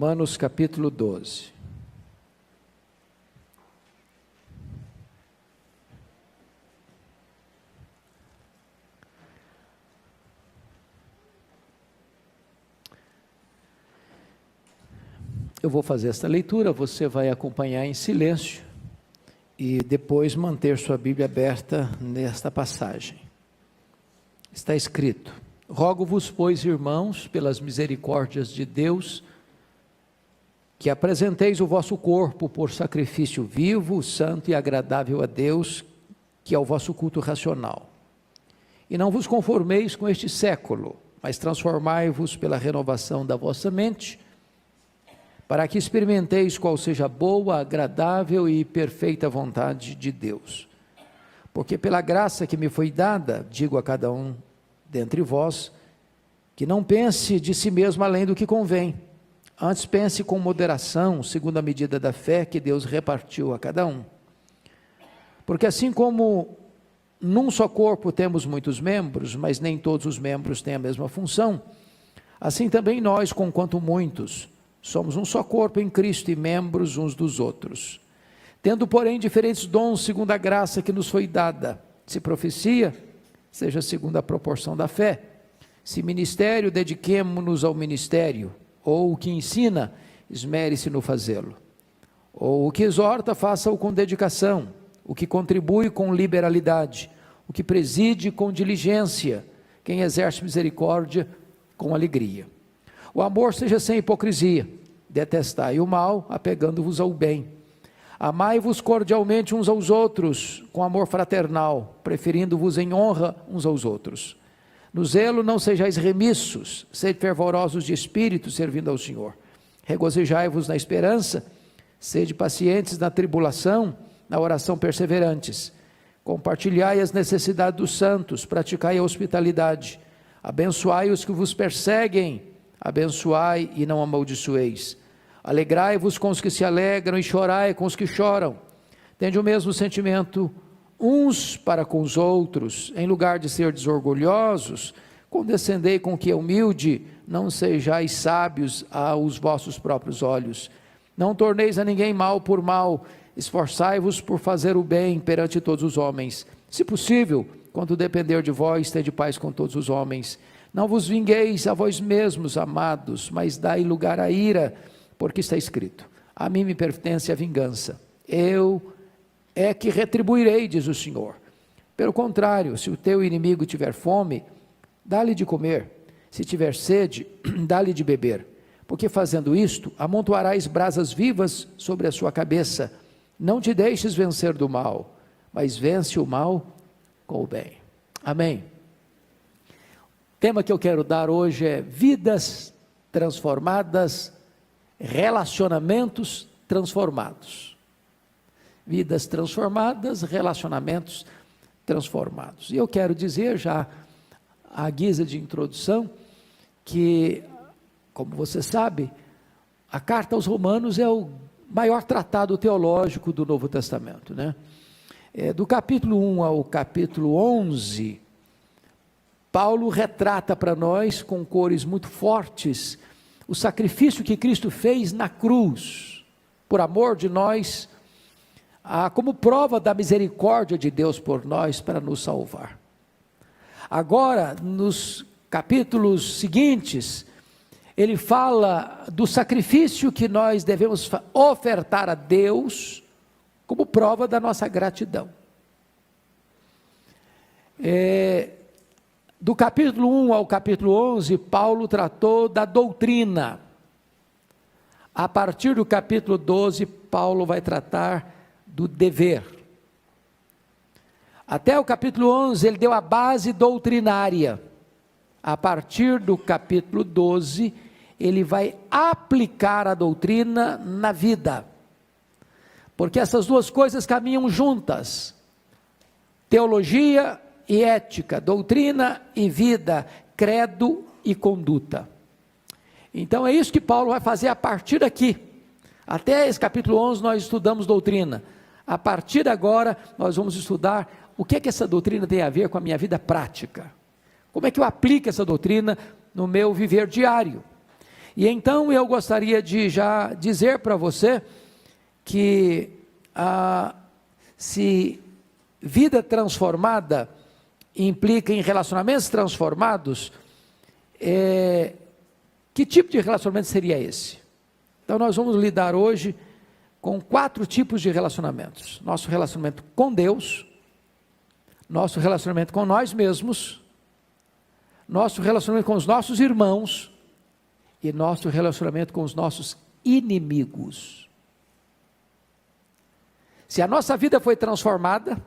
Romanos capítulo 12. Eu vou fazer esta leitura, você vai acompanhar em silêncio e depois manter sua Bíblia aberta nesta passagem. Está escrito: rogo-vos, pois, irmãos, pelas misericórdias de Deus, que apresenteis o vosso corpo por sacrifício vivo, santo e agradável a Deus, que é o vosso culto racional. E não vos conformeis com este século, mas transformai-vos pela renovação da vossa mente, para que experimenteis qual seja a boa, agradável e perfeita vontade de Deus. Porque pela graça que me foi dada, digo a cada um dentre vós, que não pense de si mesmo além do que convém, antes pense com moderação, segundo a medida da fé que Deus repartiu a cada um. Porque assim como num só corpo temos muitos membros, mas nem todos os membros têm a mesma função, assim também nós, conquanto muitos, somos um só corpo em Cristo e membros uns dos outros. Tendo, porém, diferentes dons segundo a graça que nos foi dada. Se profecia, seja segundo a proporção da fé. Se ministério, dediquemo-nos ao ministério. Ou o que ensina, esmere-se no fazê-lo. Ou o que exorta, faça-o com dedicação. O que contribui com liberalidade. O que preside com diligência. Quem exerce misericórdia com alegria. O amor seja sem hipocrisia, detestai o mal, apegando-vos ao bem. Amai-vos cordialmente uns aos outros, com amor fraternal, preferindo-vos em honra uns aos outros. No zelo não sejais remissos, sede fervorosos de espírito, servindo ao Senhor. Regozijai-vos na esperança, sede pacientes na tribulação, na oração perseverantes. Compartilhai as necessidades dos santos, praticai a hospitalidade. Abençoai os que vos perseguem, abençoai e não amaldiçoeis. Alegrai-vos com os que se alegram e chorai com os que choram. Tende o mesmo sentimento uns para com os outros, em lugar de ser desorgulhosos, condescendei com o que é humilde, não sejais sábios aos vossos próprios olhos. Não torneis a ninguém mal por mal, esforçai-vos por fazer o bem perante todos os homens. Se possível, quando depender de vós, tende paz com todos os homens. Não vos vingueis a vós mesmos, amados, mas dai lugar à ira, porque está escrito: a mim me pertence a vingança, eu é que retribuirei, diz o Senhor. Pelo contrário, se o teu inimigo tiver fome, dá-lhe de comer, se tiver sede, dá-lhe de beber, porque fazendo isto, amontoarás brasas vivas sobre a sua cabeça. Não te deixes vencer do mal, mas vence o mal com o bem. Amém. O tema que eu quero dar hoje é vidas transformadas, relacionamentos transformados. Vidas transformadas, relacionamentos transformados. E eu quero dizer já, à guisa de introdução, que, como você sabe, a carta aos Romanos é o maior tratado teológico do Novo Testamento, né? Do capítulo 1 ao capítulo 11, Paulo retrata para nós, com cores muito fortes, o sacrifício que Cristo fez na cruz, por amor de nós, como prova da misericórdia de Deus por nós, para nos salvar. Agora, nos capítulos seguintes, ele fala do sacrifício que nós devemos ofertar a Deus, como prova da nossa gratidão. Do capítulo 1 ao capítulo 11, Paulo tratou da doutrina. A partir do capítulo 12, Paulo vai tratar do dever. Até o capítulo 11, ele deu a base doutrinária. A partir do capítulo 12, ele vai aplicar a doutrina na vida. Porque essas duas coisas caminham juntas. Teologia e ética, doutrina e vida, credo e conduta. Então é isso que Paulo vai fazer a partir daqui. Até esse capítulo 11 nós estudamos doutrina. A partir de agora nós vamos estudar o que é que essa doutrina tem a ver com a minha vida prática. Como é que eu aplico essa doutrina no meu viver diário? E então eu gostaria de já dizer para você que se vida transformada implica em relacionamentos transformados, que tipo de relacionamento seria esse? Então nós vamos lidar hoje com 4 tipos de relacionamentos: nosso relacionamento com Deus, nosso relacionamento com nós mesmos, nosso relacionamento com os nossos irmãos e nosso relacionamento com os nossos inimigos. Se a nossa vida foi transformada,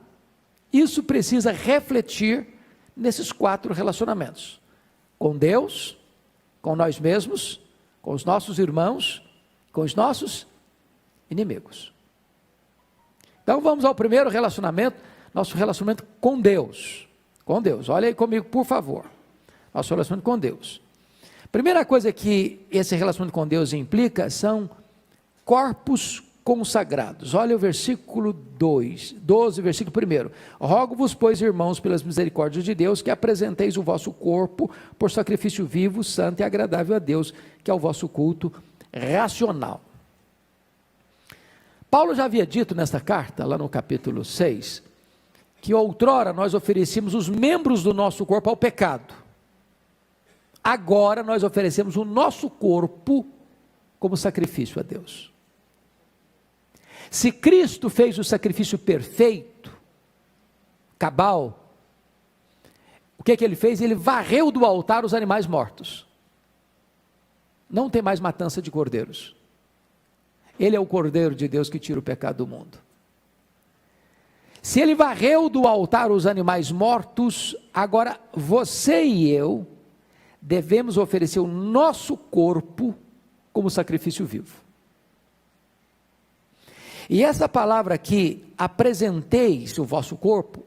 isso precisa refletir nesses 4 relacionamentos: com Deus, com nós mesmos, com os nossos irmãos, com os nossos inimigos. Então vamos ao primeiro relacionamento, nosso relacionamento com Deus. Com Deus, olha aí comigo, por favor. Nosso relacionamento com Deus. Primeira coisa que esse relacionamento com Deus implica são corpos consagrados. Olha o versículo 12, versículo 1. Rogo-vos, pois, irmãos, pelas misericórdias de Deus, que apresenteis o vosso corpo por sacrifício vivo, santo e agradável a Deus, que é o vosso culto racional. Paulo já havia dito nesta carta, lá no capítulo 6, que outrora nós oferecíamos os membros do nosso corpo ao pecado. Agora nós oferecemos o nosso corpo como sacrifício a Deus. Se Cristo fez o sacrifício perfeito, cabal, o que ele fez? Ele varreu do altar os animais mortos. Não tem mais matança de cordeiros. Ele é o Cordeiro de Deus que tira o pecado do mundo. Se ele varreu do altar os animais mortos, agora você e eu devemos oferecer o nosso corpo como sacrifício vivo. E essa palavra aqui, apresenteis o vosso corpo,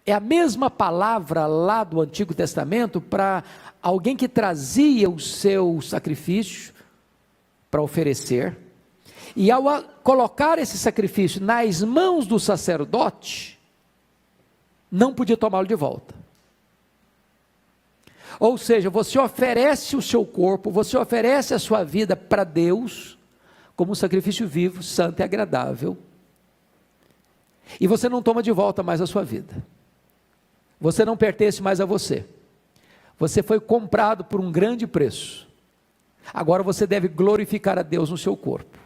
é a mesma palavra lá do Antigo Testamento para alguém que trazia o seu sacrifício para oferecer, e ao colocar esse sacrifício nas mãos do sacerdote, não podia tomá-lo de volta. Ou seja, você oferece o seu corpo, você oferece a sua vida para Deus, como um sacrifício vivo, santo e agradável, e você não toma de volta mais a sua vida. Você não pertence mais a você. Você foi comprado por um grande preço. Agora você deve glorificar a Deus no seu corpo.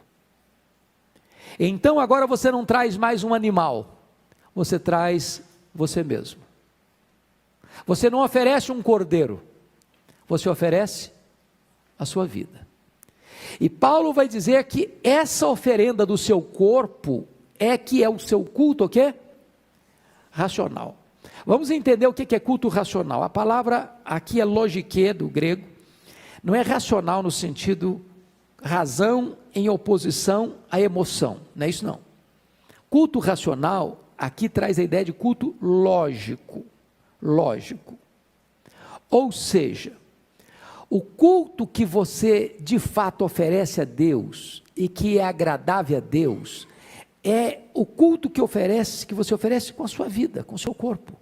Então agora você não traz mais um animal, você traz você mesmo. Você não oferece um cordeiro, você oferece a sua vida. E Paulo vai dizer que essa oferenda do seu corpo é que é o seu culto, o quê? Racional. Vamos entender o que é culto racional. A palavra aqui é logique, do grego. Não é racional no sentido razão em oposição à emoção, não é isso não. Culto racional aqui traz a ideia de culto lógico. Ou seja, o culto que você de fato oferece a Deus e que é agradável a Deus é o culto que você oferece com a sua vida, com o seu corpo.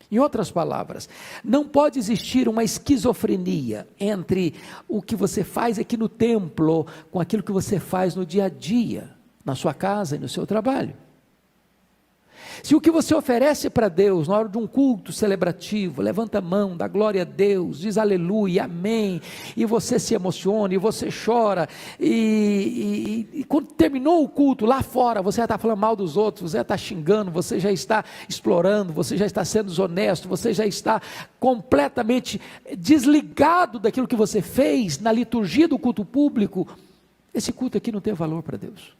Em outras palavras, não pode existir uma esquizofrenia entre o que você faz aqui no templo com aquilo que você faz no dia a dia, na sua casa e no seu trabalho. Se o que você oferece para Deus na hora de um culto celebrativo, levanta a mão, dá glória a Deus, diz aleluia, amém, e você se emociona, e você chora, e quando terminou o culto lá fora, você já está falando mal dos outros, você já está xingando, você já está explorando, você já está sendo desonesto, você já está completamente desligado daquilo que você fez na liturgia do culto público, esse culto aqui não tem valor para Deus.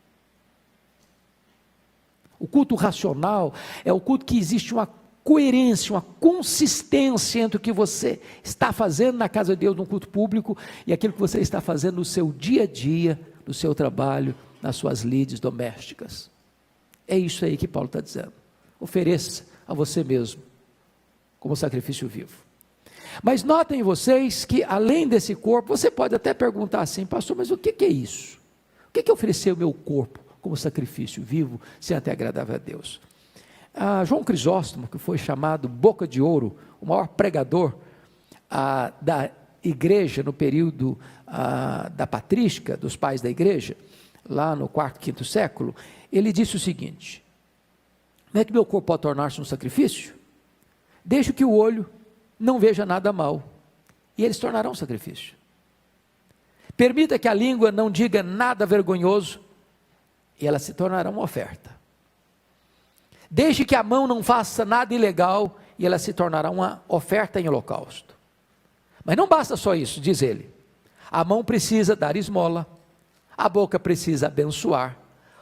O culto racional é o culto que existe uma coerência, uma consistência entre o que você está fazendo na casa de Deus, no culto público, e aquilo que você está fazendo no seu dia a dia, no seu trabalho, nas suas lides domésticas. É isso aí que Paulo está dizendo. Ofereça a você mesmo, como sacrifício vivo. Mas notem vocês que além desse corpo, você pode até perguntar assim, pastor, mas o que é isso? O que é oferecer o meu corpo como sacrifício vivo, sem até agradável a Deus? João Crisóstomo, que foi chamado Boca de Ouro, o maior pregador da igreja, no período da patrística, dos pais da igreja, lá no quarto, quinto século, ele disse o seguinte: não é que meu corpo pode tornar-se um sacrifício? Deixe que o olho não veja nada mal, e eles tornarão sacrifício. Permita que a língua não diga nada vergonhoso, e ela se tornará uma oferta. Deixe que a mão não faça nada ilegal, e ela se tornará uma oferta em holocausto. Mas não basta só isso, diz ele. A mão precisa dar esmola, a boca precisa abençoar,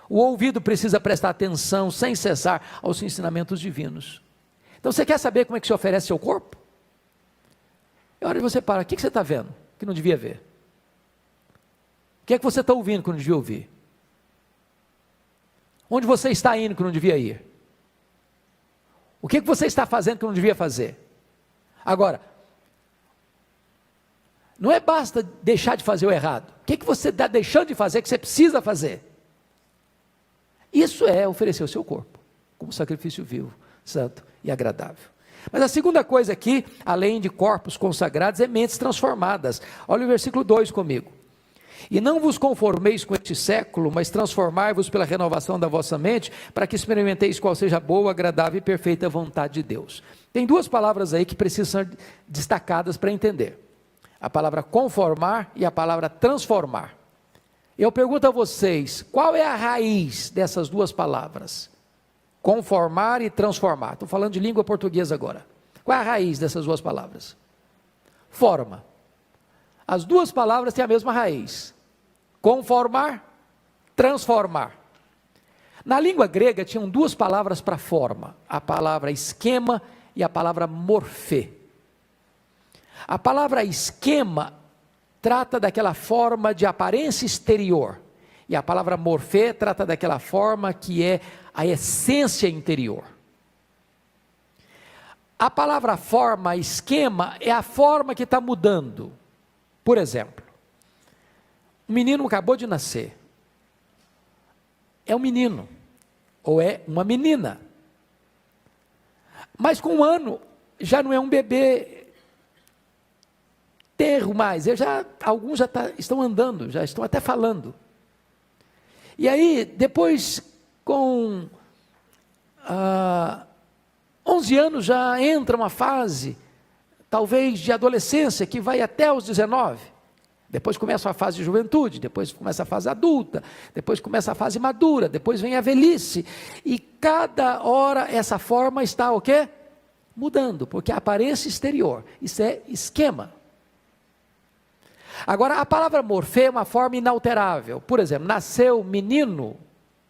o ouvido precisa prestar atenção sem cessar aos ensinamentos divinos. Então você quer saber como é que se oferece seu corpo? É hora de você parar. O que você está vendo que não devia ver? O que é que você está ouvindo que não devia ouvir? Onde você está indo que não devia ir? O que é que você está fazendo que não devia fazer? Agora, não é basta deixar de fazer o errado. O que é que você está deixando de fazer que você precisa fazer? Isso é oferecer o seu corpo como sacrifício vivo, santo e agradável. Mas a segunda coisa aqui, além de corpos consagrados, é mentes transformadas. Olha o versículo 2 comigo. E não vos conformeis com este século, mas transformai-vos pela renovação da vossa mente, para que experimenteis qual seja a boa, agradável e perfeita vontade de Deus. Tem duas palavras aí que precisam ser destacadas para entender. A palavra conformar e a palavra transformar. Eu pergunto a vocês, qual é a raiz dessas duas palavras? Conformar e transformar. Estou falando de língua portuguesa agora. Qual é a raiz dessas duas palavras? Forma. As duas palavras têm a mesma raiz. Conformar, transformar. Na língua grega tinham duas palavras para forma. A palavra esquema e a palavra morfê. A palavra esquema trata daquela forma de aparência exterior. E a palavra morfê trata daquela forma que é a essência interior. A palavra forma, esquema, é a forma que está mudando. Por exemplo, um menino acabou de nascer. É um menino, ou é uma menina. Mas com 1 ano, já não é um bebê tenro mais. Alguns já estão andando, já estão até falando. E aí, depois, com 11 anos, já entra uma fase, talvez de adolescência, que vai até os 19. Depois começa a fase de juventude, depois começa a fase adulta, depois começa a fase madura, depois vem a velhice. E cada hora essa forma está o quê? Mudando, porque a aparência exterior, isso é esquema. Agora, a palavra morfê é uma forma inalterável. Por exemplo, nasceu menino,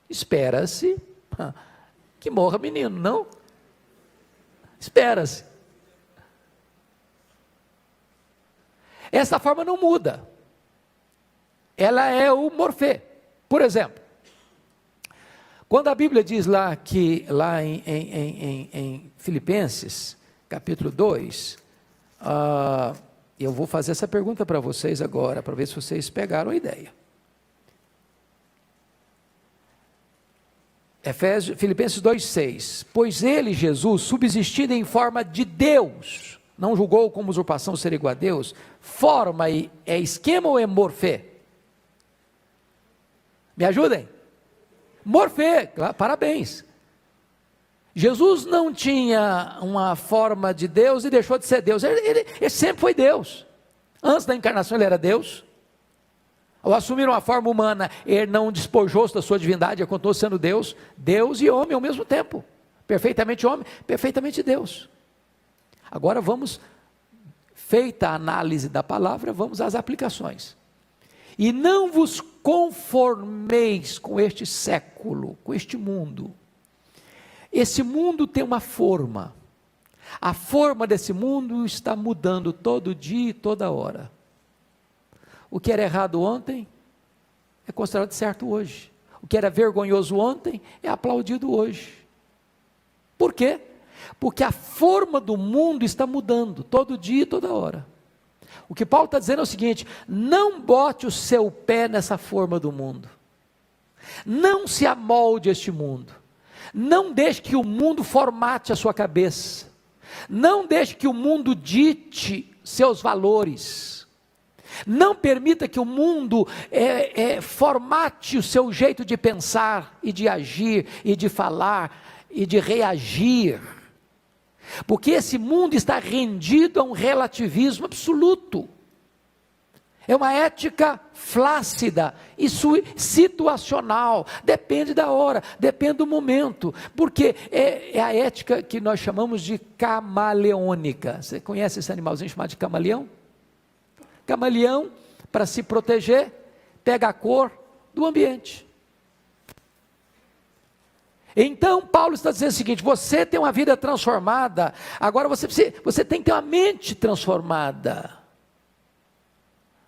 espera-se que morra menino, não? Espera-se. Essa forma não muda. Ela é o morfê. Por exemplo, quando a Bíblia diz lá em Filipenses, capítulo 2, eu vou fazer essa pergunta para vocês agora, para ver se vocês pegaram a ideia. Filipenses 2,6. Pois ele, Jesus, subsistindo em forma de Deus, não julgou como usurpação ser igual a Deus. Forma é esquema ou é morfê? Me ajudem? Morfê, parabéns. Jesus não tinha uma forma de Deus e deixou de ser Deus. Ele sempre foi Deus. Antes da encarnação ele era Deus. Ao assumir uma forma humana, ele não despojou-se da sua divindade, ele continuou sendo Deus. Deus e homem ao mesmo tempo. Perfeitamente homem, perfeitamente Deus. Agora vamos, feita a análise da palavra, vamos às aplicações. E não vos conformeis com este século, com este mundo. Esse mundo tem uma forma. A forma desse mundo está mudando todo dia e toda hora. O que era errado ontem é considerado certo hoje. O que era vergonhoso ontem é aplaudido hoje. Por quê? Porque a forma do mundo está mudando todo dia e toda hora. O que Paulo está dizendo é o seguinte: não bote o seu pé nessa forma do mundo. Não se amolde a este mundo. Não deixe que o mundo formate a sua cabeça. Não deixe que o mundo dite seus valores. Não permita que o mundo formate o seu jeito de pensar e de agir e de falar e de reagir. Porque esse mundo está rendido a um relativismo absoluto. É uma ética flácida e situacional, depende da hora, depende do momento, porque é a ética que nós chamamos de camaleônica. Você conhece esse animalzinho chamado de camaleão? Camaleão, para se proteger, pega a cor do ambiente. Então Paulo está dizendo o seguinte: você tem uma vida transformada, agora você tem que ter uma mente transformada.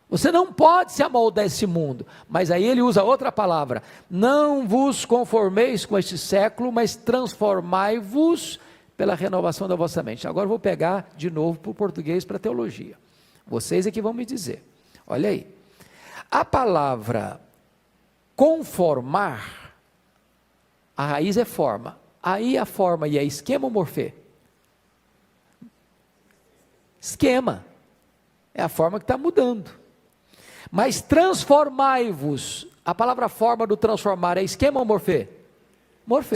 Você não pode se amoldar a esse mundo, mas aí ele usa outra palavra: não vos conformeis com este século, mas transformai-vos pela renovação da vossa mente. Agora eu vou pegar de novo para o português, para a teologia. Vocês é que vão me dizer. Olha aí, a palavra conformar, a raiz é forma. Aí a forma e a esquema ou morfê? Esquema, é a forma que está mudando. Mas transformai-vos, a palavra forma do transformar é esquema ou morfê? Morfê,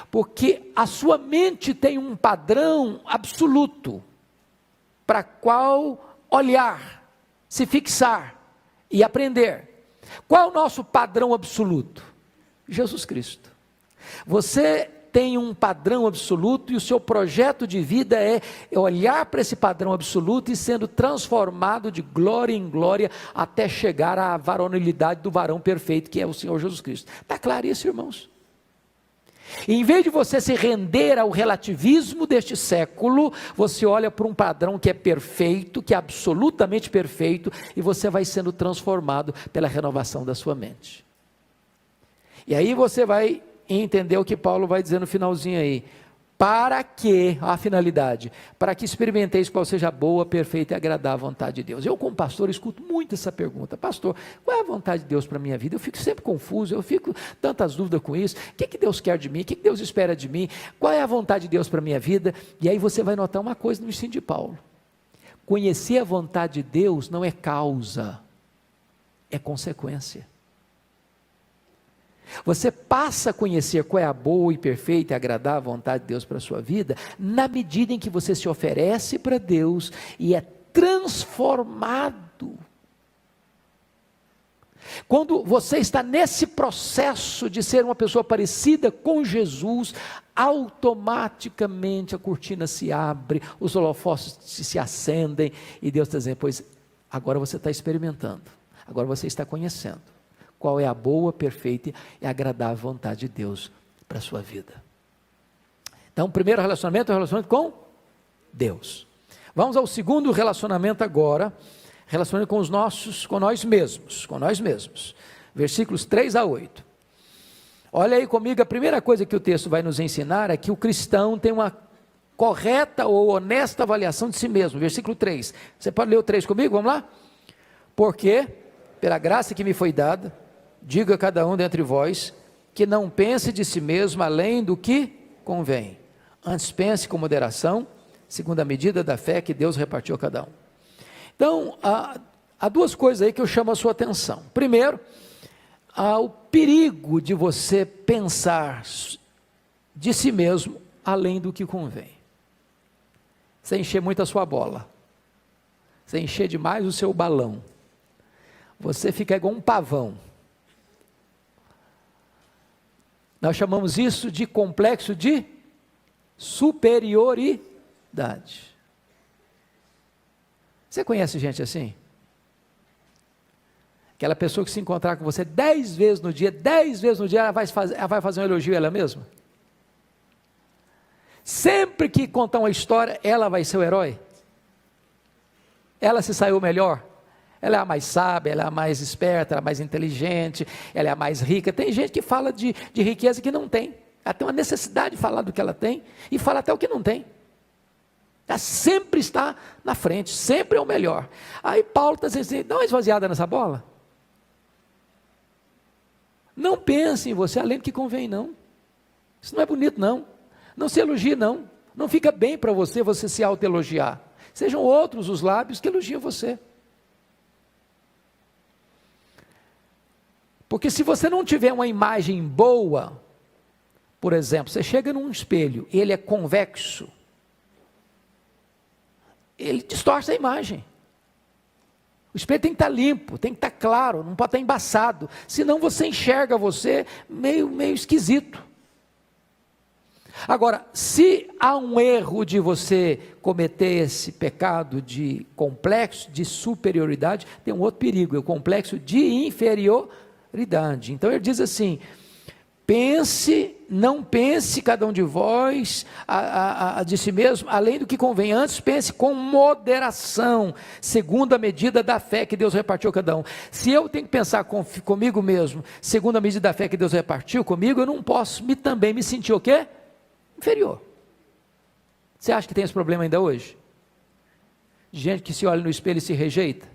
porque a sua mente tem um padrão absoluto, para qual olhar, se fixar e aprender. Qual é o nosso padrão absoluto? Jesus Cristo. Você tem um padrão absoluto e o seu projeto de vida é olhar para esse padrão absoluto e sendo transformado de glória em glória até chegar à varonilidade do varão perfeito, que é o Senhor Jesus Cristo. Está claro isso, irmãos? E em vez de você se render ao relativismo deste século, você olha para um padrão que é perfeito, que é absolutamente perfeito, e você vai sendo transformado pela renovação da sua mente. E aí você vai entender o que Paulo vai dizer no finalzinho aí: para que, a finalidade, para que experimenteis qual seja a boa, perfeita e agradável vontade de Deus. Eu como pastor escuto muito essa pergunta: pastor, qual é a vontade de Deus para a minha vida? Eu fico sempre confuso, eu fico tantas dúvidas com isso. O que Deus quer de mim? O que Deus espera de mim? Qual é a vontade de Deus para a minha vida? E aí você vai notar uma coisa no ensino de Paulo: conhecer a vontade de Deus não é causa, é consequência. Você passa a conhecer qual é a boa e perfeita e agradável vontade de Deus para a sua vida, na medida em que você se oferece para Deus e é transformado. Quando você está nesse processo de ser uma pessoa parecida com Jesus, automaticamente a cortina se abre, os holofotes se acendem e Deus está dizendo: pois agora você está experimentando, agora você está conhecendo qual é a boa, perfeita e agradável vontade de Deus para a sua vida. Então, o primeiro relacionamento é o relacionamento com Deus. Vamos ao segundo relacionamento agora, relacionamento com nós mesmos. Versículos 3 a 8. Olha aí comigo, a primeira coisa que o texto vai nos ensinar é que o cristão tem uma correta ou honesta avaliação de si mesmo. Versículo 3. Você pode ler o 3 comigo? Vamos lá? Porque, pela graça que me foi dada, diga a cada um dentre vós, que não pense de si mesmo além do que convém. Antes pense com moderação, segundo a medida da fé que Deus repartiu a cada um. Então, há duas coisas aí que eu chamo a sua atenção. Primeiro, há o perigo de você pensar de si mesmo além do que convém. Você encher muito a sua bola. Você encher demais o seu balão. Você fica igual um pavão. Nós chamamos isso de complexo de superioridade. Você conhece gente assim? Aquela pessoa que se encontrar com você 10 vezes no dia, ela vai fazer um elogio a ela mesma? Sempre que contar uma história, ela vai ser o herói? Ela se saiu melhor? Ela é a mais sábia, ela é a mais esperta, ela é a mais inteligente, ela é a mais rica. Tem gente que fala de riqueza que não tem. Ela tem uma necessidade de falar do que ela tem e fala até o que não tem. Ela sempre está na frente, sempre é o melhor. Aí Paulo está dizendo assim: dá uma esvaziada nessa bola. Não pense em você além do que convém, não. Isso não é bonito, não. Não se elogie, não. Não fica bem para você se autoelogiar. Sejam outros os lábios que elogiam você. Porque se você não tiver uma imagem boa, por exemplo, você chega num espelho, ele é convexo, ele distorce a imagem. O espelho tem que estar limpo, tem que estar claro, não pode estar embaçado, senão você enxerga você meio esquisito. Agora, se há um erro de você cometer esse pecado de complexo de superioridade, tem um outro perigo, é o complexo de inferioridade. Então ele diz assim: não pense cada um de vós de si mesmo, além do que convém, antes pense com moderação, segundo a medida da fé que Deus repartiu a cada um. Se eu tenho que pensar comigo mesmo, segundo a medida da fé que Deus repartiu comigo, eu não posso também me sentir o quê? Inferior. Você acha que tem esse problema ainda hoje? De gente que se olha no espelho e se rejeita?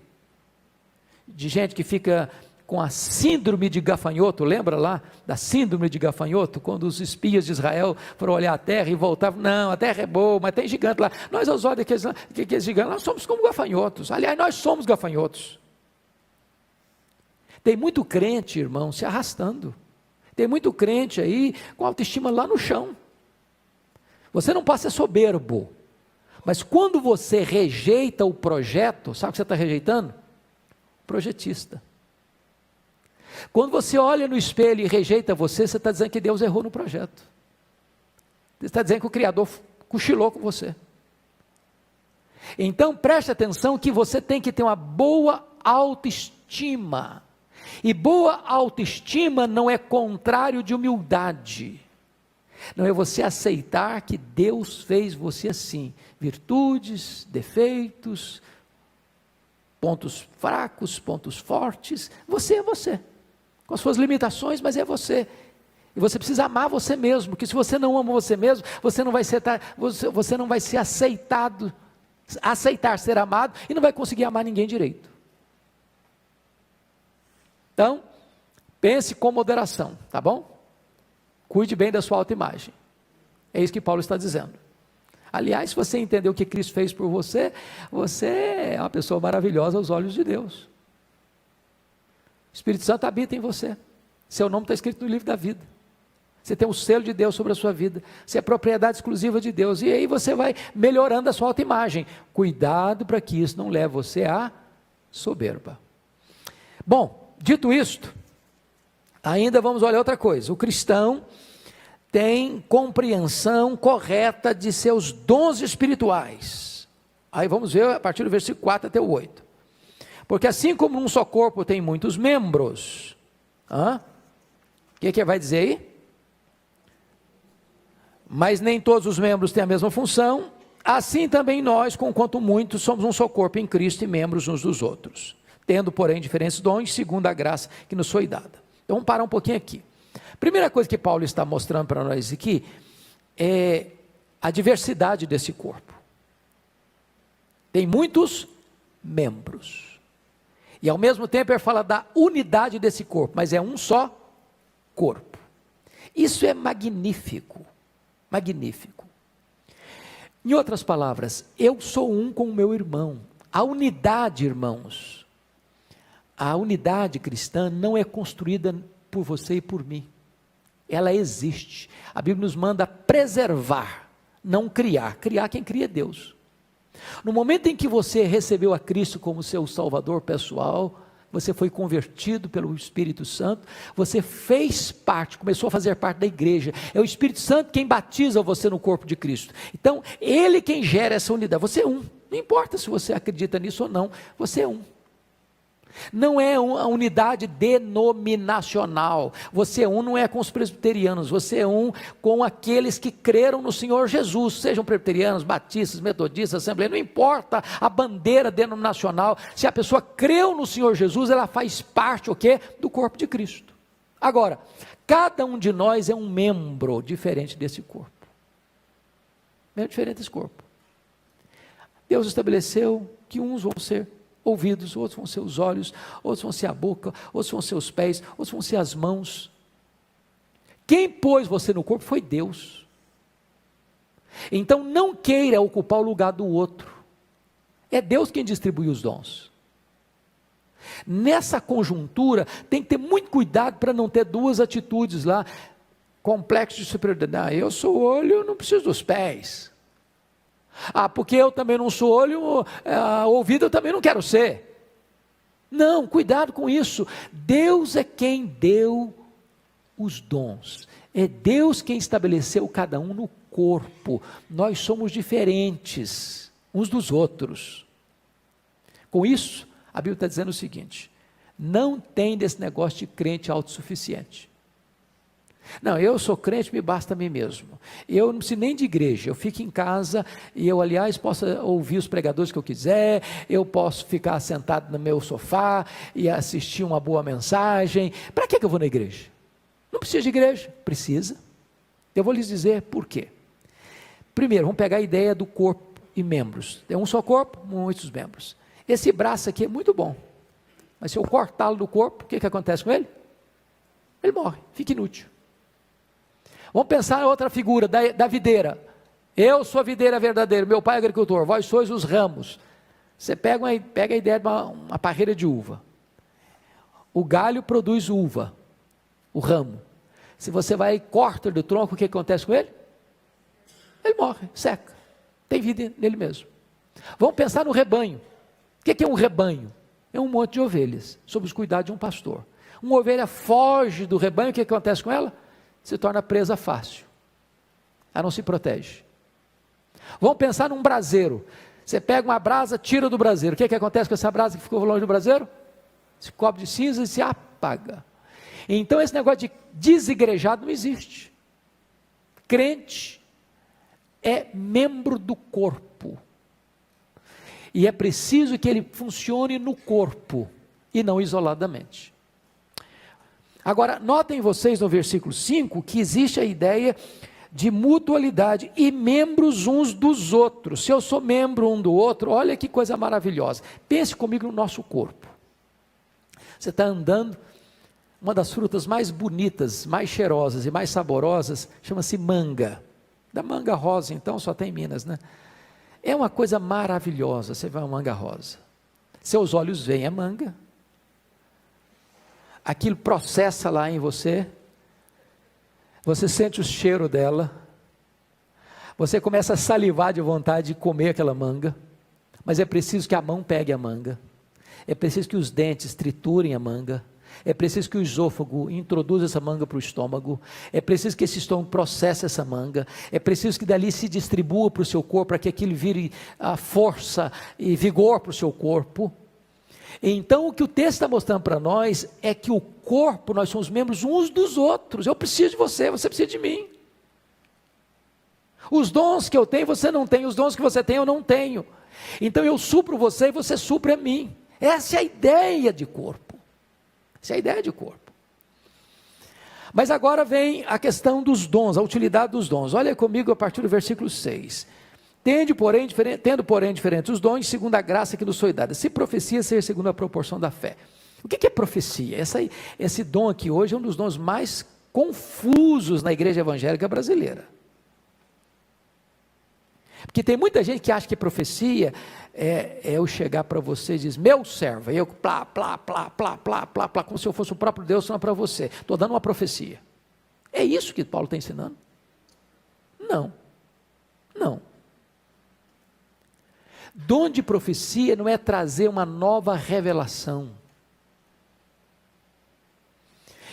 De gente que fica com a síndrome de gafanhoto, lembra lá da síndrome de gafanhoto, quando os espias de Israel foram olhar a terra e voltavam, não, a terra é boa, mas tem gigante lá, nós aos olhos daqueles gigantes, nós somos como gafanhotos, aliás, nós somos gafanhotos. Tem muito crente, irmão, se arrastando, tem muito crente aí, com autoestima lá no chão. Você não pode ser soberbo, mas quando você rejeita o projeto, sabe o que você está rejeitando? Projetista. Quando você olha no espelho e rejeita você está dizendo que Deus errou no projeto. Você está dizendo que o Criador cochilou com você. Então preste atenção que você tem que ter uma boa autoestima. E boa autoestima não é contrário de humildade. Não é você aceitar que Deus fez você assim. Virtudes, defeitos, pontos fracos, pontos fortes. Você é você. Com as suas limitações, mas é você. E você precisa amar você mesmo, porque se você não ama você mesmo, você não vai ser aceitar ser amado e não vai conseguir amar ninguém direito. Então, pense com moderação, tá bom? Cuide bem da sua autoimagem. É isso que Paulo está dizendo. Aliás, se você entender o que Cristo fez por você, você é uma pessoa maravilhosa aos olhos de Deus. O Espírito Santo habita em você. Seu nome está escrito no livro da vida. Você tem o selo de Deus sobre a sua vida. Você é propriedade exclusiva de Deus. E aí você vai melhorando a sua autoimagem. Cuidado para que isso não leve você à soberba. Bom, dito isto, ainda vamos olhar outra coisa. O cristão tem compreensão correta de seus dons espirituais. Aí vamos ver a partir do versículo 4 até o 8. Porque assim como um só corpo tem muitos membros, o que vai dizer aí? Mas nem todos os membros têm a mesma função, assim também nós, conquanto muitos, somos um só corpo em Cristo e membros uns dos outros, tendo, porém, diferentes dons, segundo a graça que nos foi dada. Então vamos parar um pouquinho aqui. Primeira coisa que Paulo está mostrando para nós aqui, é a diversidade desse corpo. Tem muitos membros. E ao mesmo tempo ele fala da unidade desse corpo, mas é um só corpo. Isso é magnífico, magnífico. Em outras palavras, eu sou um com o meu irmão. A unidade, irmãos, a unidade cristã não é construída por você e por mim. Ela existe. A Bíblia nos manda preservar, não criar. Criar quem cria é Deus. No momento em que você recebeu a Cristo como seu Salvador pessoal, você foi convertido pelo Espírito Santo, você fez parte, começou a fazer parte da igreja, é o Espírito Santo quem batiza você no corpo de Cristo, então Ele quem gera essa unidade, você é um, não importa se você acredita nisso ou não, você é um. Não é uma unidade denominacional, você é um não é com os presbiterianos, você é um com aqueles que creram no Senhor Jesus, sejam presbiterianos, batistas, metodistas, assembleias, não importa a bandeira denominacional, se a pessoa creu no Senhor Jesus, ela faz parte o quê? Do corpo de Cristo. Agora, cada um de nós é um membro diferente desse corpo, membro diferente desse corpo. Deus estabeleceu que uns vão ser ouvidos, outros vão ser os olhos, outros vão ser a boca, outros vão ser os pés, outros vão ser as mãos. Quem pôs você no corpo foi Deus. Então não queira ocupar o lugar do outro. É Deus quem distribui os dons. Nessa conjuntura, tem que ter muito cuidado para não ter duas atitudes lá, complexo de superioridade. Eu sou olho, eu não preciso dos pés. Porque eu também não sou olho, ouvido eu também não quero ser. Não, cuidado com isso. Deus é quem deu os dons. É Deus quem estabeleceu cada um no corpo. Nós somos diferentes uns dos outros. Com isso, a Bíblia está dizendo o seguinte: não tem desse negócio de crente autossuficiente. Não, eu sou crente, me basta a mim mesmo. Eu não preciso nem de igreja, eu fico em casa e eu, aliás, posso ouvir os pregadores que eu quiser, eu posso ficar sentado no meu sofá e assistir uma boa mensagem. Para que eu vou na igreja? Não precisa de igreja? Precisa. Eu vou lhes dizer por quê. Primeiro, vamos pegar a ideia do corpo e membros. Tem um só corpo, muitos membros. Esse braço aqui é muito bom, mas se eu cortá-lo do corpo, o que acontece com ele? Ele morre, fica inútil. Vamos pensar em outra figura, da videira. Eu sou a videira verdadeira, meu pai é agricultor, vós sois os ramos. Você pega a ideia de uma parreira de uva. O galho produz uva, o ramo. Se você vai e corta do tronco, o que acontece com ele? Ele morre, seca. Tem vida nele mesmo. Vamos pensar no rebanho. O que é um rebanho? É um monte de ovelhas, sob os cuidados de um pastor. Uma ovelha foge do rebanho, o que acontece com ela? Se torna presa fácil. Ela não se protege. Vamos pensar num braseiro. Você pega uma brasa, tira do braseiro. O que acontece com essa brasa que ficou longe do braseiro? Se cobre de cinza e se apaga. Então esse negócio de desigrejado não existe. Crente é membro do corpo. E é preciso que ele funcione no corpo e não isoladamente. Agora, notem vocês no versículo 5 que existe a ideia de mutualidade e membros uns dos outros. Se eu sou membro um do outro, olha que coisa maravilhosa. Pense comigo no nosso corpo. Você está andando, uma das frutas mais bonitas, mais cheirosas e mais saborosas, chama-se manga. Da manga rosa, então, só tem em Minas, né? É uma coisa maravilhosa, você vê uma manga rosa. Seus olhos veem a manga. Aquilo processa lá em você. Você sente o cheiro dela. Você começa a salivar de vontade de comer aquela manga. Mas é preciso que a mão pegue a manga. É preciso que os dentes triturem a manga. É preciso que o esôfago introduza essa manga para o estômago. É preciso que esse estômago processe essa manga. É preciso que dali se distribua para o seu corpo, para que aquilo vire a força e vigor para o seu corpo. Então o que o texto está mostrando para nós é que o corpo, nós somos membros uns dos outros. Eu preciso de você, você precisa de mim. Os dons que eu tenho, você não tem. Os dons que você tem, eu não tenho. Então eu supro você e você supre a mim. Essa é a ideia de corpo. Essa é a ideia de corpo. Mas agora vem a questão dos dons, a utilidade dos dons. Olha comigo a partir do versículo 6. Tendo, porém, diferentes os dons, segundo a graça que nos foi dada. Se profecia, ser segundo a proporção da fé. O que é profecia? Esse dom aqui hoje é um dos dons mais confusos na igreja evangélica brasileira. Porque tem muita gente que acha que profecia é eu chegar para você e dizer, meu servo, eu plá, como se eu fosse o próprio Deus falando para você. Estou dando uma profecia. É isso que Paulo está ensinando? Não. Dom de profecia não é trazer uma nova revelação.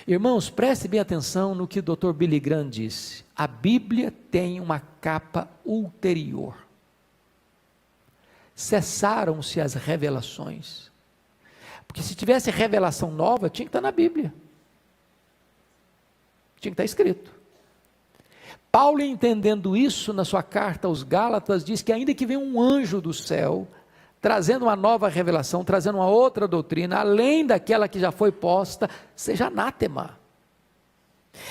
Irmãos, preste bem atenção no que o Dr. Billy Graham disse. A Bíblia tem uma capa ulterior. Cessaram-se as revelações. Porque se tivesse revelação nova, tinha que estar na Bíblia. Tinha que estar escrito. Paulo, entendendo isso, na sua carta aos Gálatas, diz que ainda que venha um anjo do céu, trazendo uma nova revelação, trazendo uma outra doutrina, além daquela que já foi posta, seja anátema.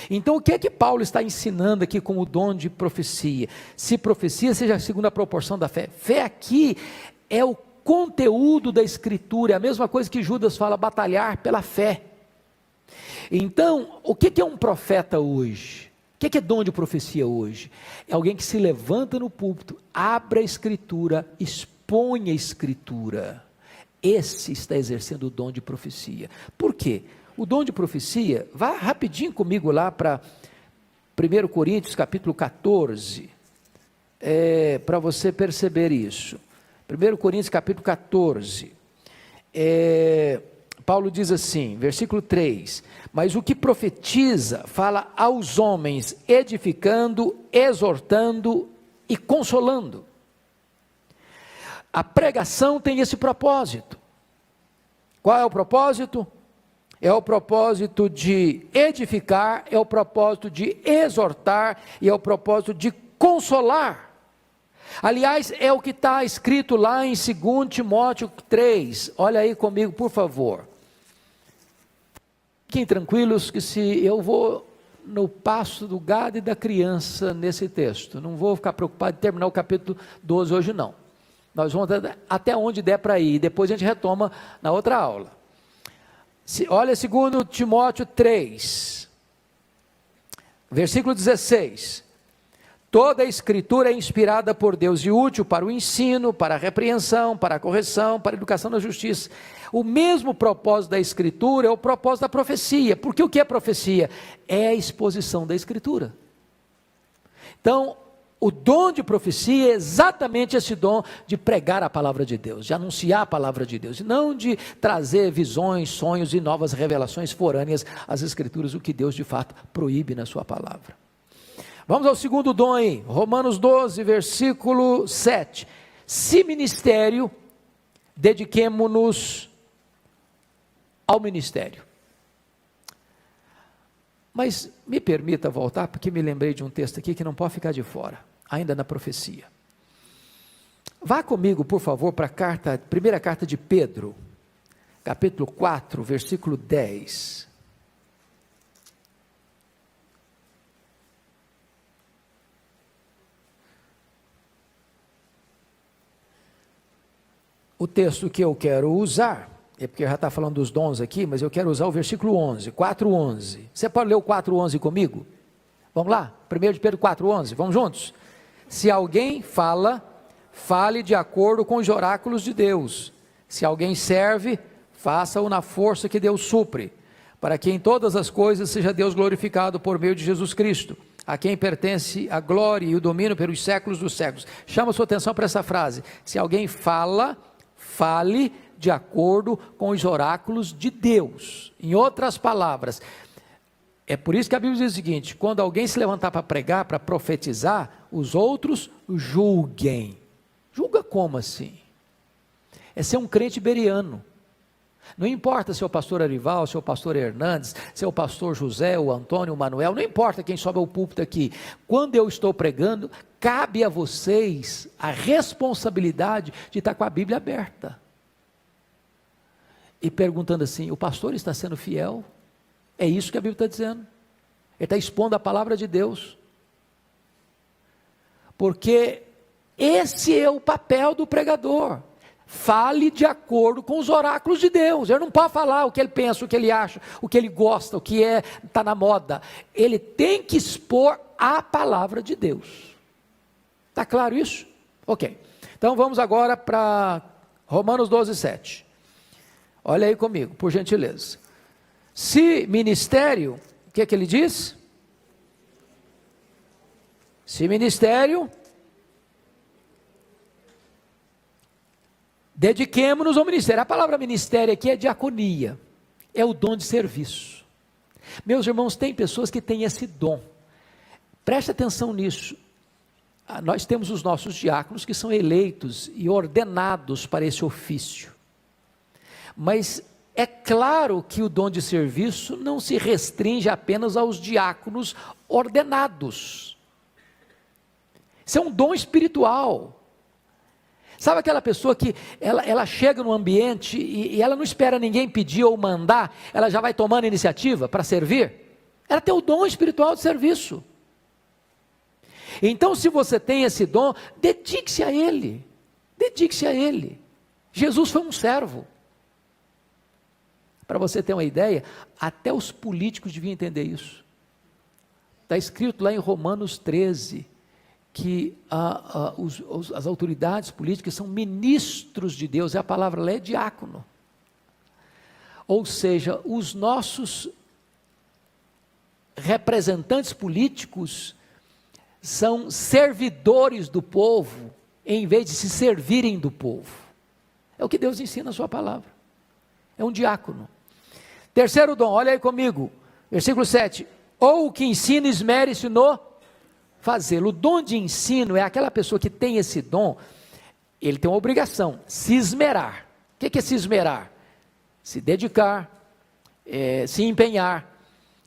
Então o que é que Paulo está ensinando aqui com o dom de profecia? Se profecia, seja segundo a proporção da fé. Fé aqui é o conteúdo da escritura, é a mesma coisa que Judas fala, batalhar pela fé. Então, o que é um profeta hoje? O que é dom de profecia hoje? É alguém que se levanta no púlpito, abre a escritura, expõe a escritura. esse está exercendo o dom de profecia. Por quê? O dom de profecia, vá rapidinho comigo lá para 1 Coríntios capítulo 14, para você perceber isso. 1 Coríntios capítulo 14, Paulo diz assim, versículo 3, mas o que profetiza fala aos homens, edificando, exortando e consolando. A pregação tem esse propósito. Qual é o propósito? É o propósito de edificar, é o propósito de exortar e é o propósito de consolar. Aliás, é o que está escrito lá em 2 Timóteo 3, olha aí comigo por favor. Fiquem tranquilos que se eu vou no passo do gado e da criança nesse texto, não vou ficar preocupado em terminar o capítulo 12 hoje não. Nós vamos até onde der para ir, depois a gente retoma na outra aula. Olha 2 Timóteo 3, versículo 16. Toda a escritura é inspirada por Deus e útil para o ensino, para a repreensão, para a correção, para a educação na justiça. O mesmo propósito da escritura é o propósito da profecia. Porque o que é profecia? É a exposição da escritura. Então, o dom de profecia é exatamente esse dom de pregar a palavra de Deus, de anunciar a palavra de Deus, e não de trazer visões, sonhos e novas revelações forâneas às escrituras, o que Deus de fato proíbe na sua palavra. Vamos ao segundo dom aí, Romanos 12, versículo 7. Se ministério, dediquemo-nos ao ministério. Mas me permita voltar, porque me lembrei de um texto aqui que não pode ficar de fora, ainda na profecia. Vá comigo, por favor, para a primeira carta de Pedro, capítulo 4, versículo 10. O texto que eu quero usar, é porque já está falando dos dons aqui, mas eu quero usar o versículo 11, 4:11. Você pode ler o 4:11 comigo? Vamos lá? 1 de Pedro 4:11, vamos juntos? Se alguém fala, fale de acordo com os oráculos de Deus. Se alguém serve, faça-o na força que Deus supre, para que em todas as coisas seja Deus glorificado por meio de Jesus Cristo, a quem pertence a glória e o domínio pelos séculos dos séculos. Chama a sua atenção para essa frase. Se alguém fala, fale de acordo com os oráculos de Deus. Em outras palavras, é por isso que a Bíblia diz o seguinte: quando alguém se levantar para pregar, para profetizar, os outros julguem. Julga como assim? É ser um crente beriano. Não importa se é o pastor Arival, se é o pastor Hernandes, se é o pastor José, o Antônio, o Manuel, não importa quem sobe ao púlpito aqui. Quando eu estou pregando, cabe a vocês a responsabilidade de estar com a Bíblia aberta. E perguntando assim, o pastor está sendo fiel? É isso que a Bíblia está dizendo. Ele está expondo a palavra de Deus. Porque esse é o papel do pregador. Fale de acordo com os oráculos de Deus. Ele não pode falar o que ele pensa, o que ele acha, o que ele gosta, o que está na moda. Ele tem que expor a palavra de Deus. Está claro isso? Ok. Então vamos agora para Romanos 12, 7. Olha aí comigo, por gentileza. Se ministério, o que é que ele diz? Se ministério, dediquemo-nos ao ministério. A palavra ministério aqui é diaconia, é o dom de serviço. Meus irmãos, tem pessoas que têm esse dom. Preste atenção nisso. Nós temos os nossos diáconos que são eleitos e ordenados para esse ofício. Mas é claro que o dom de serviço não se restringe apenas aos diáconos ordenados. Isso é um dom espiritual. Sabe aquela pessoa que ela chega no ambiente e ela não espera ninguém pedir ou mandar, ela já vai tomando iniciativa para servir? Ela tem o dom espiritual de serviço. Então, se você tem esse dom, dedique-se a ele. Dedique-se a ele. Jesus foi um servo. Para você ter uma ideia, até os políticos deviam entender isso. Está escrito lá em Romanos 13, que as autoridades políticas são ministros de Deus, a palavra lá é diácono. Ou seja, os nossos representantes políticos são servidores do povo, em vez de se servirem do povo. É o que Deus ensina na sua palavra. É um diácono. Terceiro dom, olha aí comigo, versículo 7. Ou o que ensina, esmere-se no fazê-lo. O dom de ensino é aquela pessoa que tem esse dom, ele tem uma obrigação, se esmerar. O que é se esmerar? Se dedicar, se empenhar.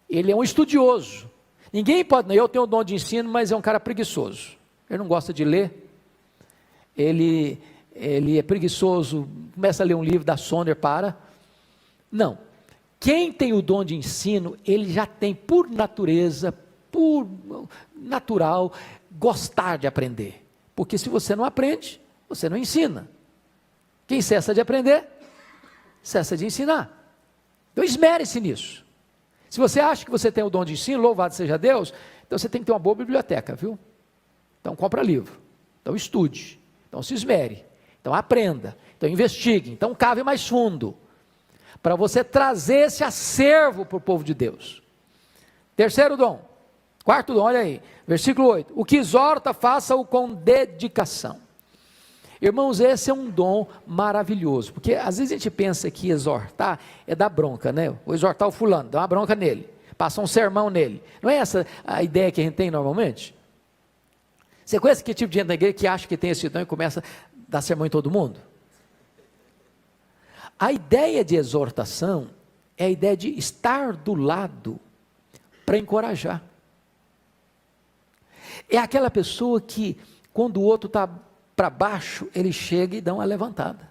Ele é um estudioso. Ninguém pode, eu tenho o dom de ensino, mas é um cara preguiçoso. Ele não gosta de ler. Ele é preguiçoso, começa a ler um livro, dá sono, para. Não. Quem tem o dom de ensino, ele já tem por natureza, por natural, gostar de aprender. Porque se você não aprende, você não ensina. Quem cessa de aprender, cessa de ensinar. Então esmere-se nisso. Se você acha que você tem o dom de ensino, louvado seja Deus, então você tem que ter uma boa biblioteca, viu? Então compra livro, então estude, então se esmere, então aprenda, então investigue, então cave mais fundo, para você trazer esse acervo para o povo de Deus. Terceiro dom, quarto dom, olha aí, versículo 8, o que exorta, faça-o com dedicação. Irmãos, esse é um dom maravilhoso, porque às vezes a gente pensa que exortar é dar bronca, né? Vou exortar o fulano, dá uma bronca nele, passa um sermão nele. Não é essa a ideia que a gente tem normalmente? Você conhece que tipo de gente na igreja que acha que tem esse dom e começa a dar sermão em todo mundo? A ideia de exortação é a ideia de estar do lado para encorajar. É aquela pessoa que, quando o outro está para baixo, ele chega e dá uma levantada.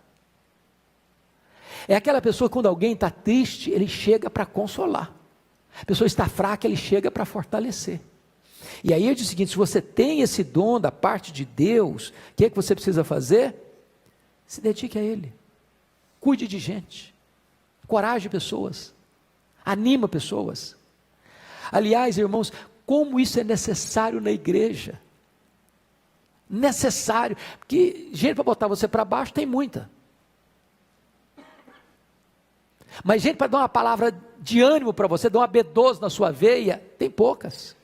É aquela pessoa que, quando alguém está triste, ele chega para consolar. A pessoa está fraca, ele chega para fortalecer. E aí eu digo o seguinte: se você tem esse dom da parte de Deus, o que é que você precisa fazer? Se dedique a Ele. Cuide de gente. Encoraje pessoas. Anima pessoas. Aliás, irmãos, como isso é necessário na igreja. Necessário, porque gente para botar você para baixo tem muita, mas gente para dar uma palavra de ânimo para você, dar uma B12 na sua veia, tem poucas.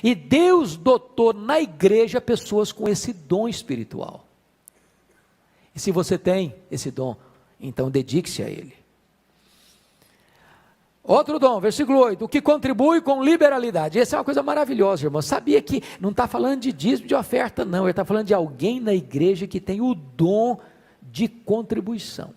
E Deus dotou na igreja pessoas com esse dom espiritual, e se você tem esse dom, então dedique-se a ele. Outro dom, versículo 8, o que contribui com liberalidade. Essa é uma coisa maravilhosa, irmão. Sabia que não está falando de dízimo, de oferta, não. Ele está falando de alguém na igreja que tem o dom de contribuição.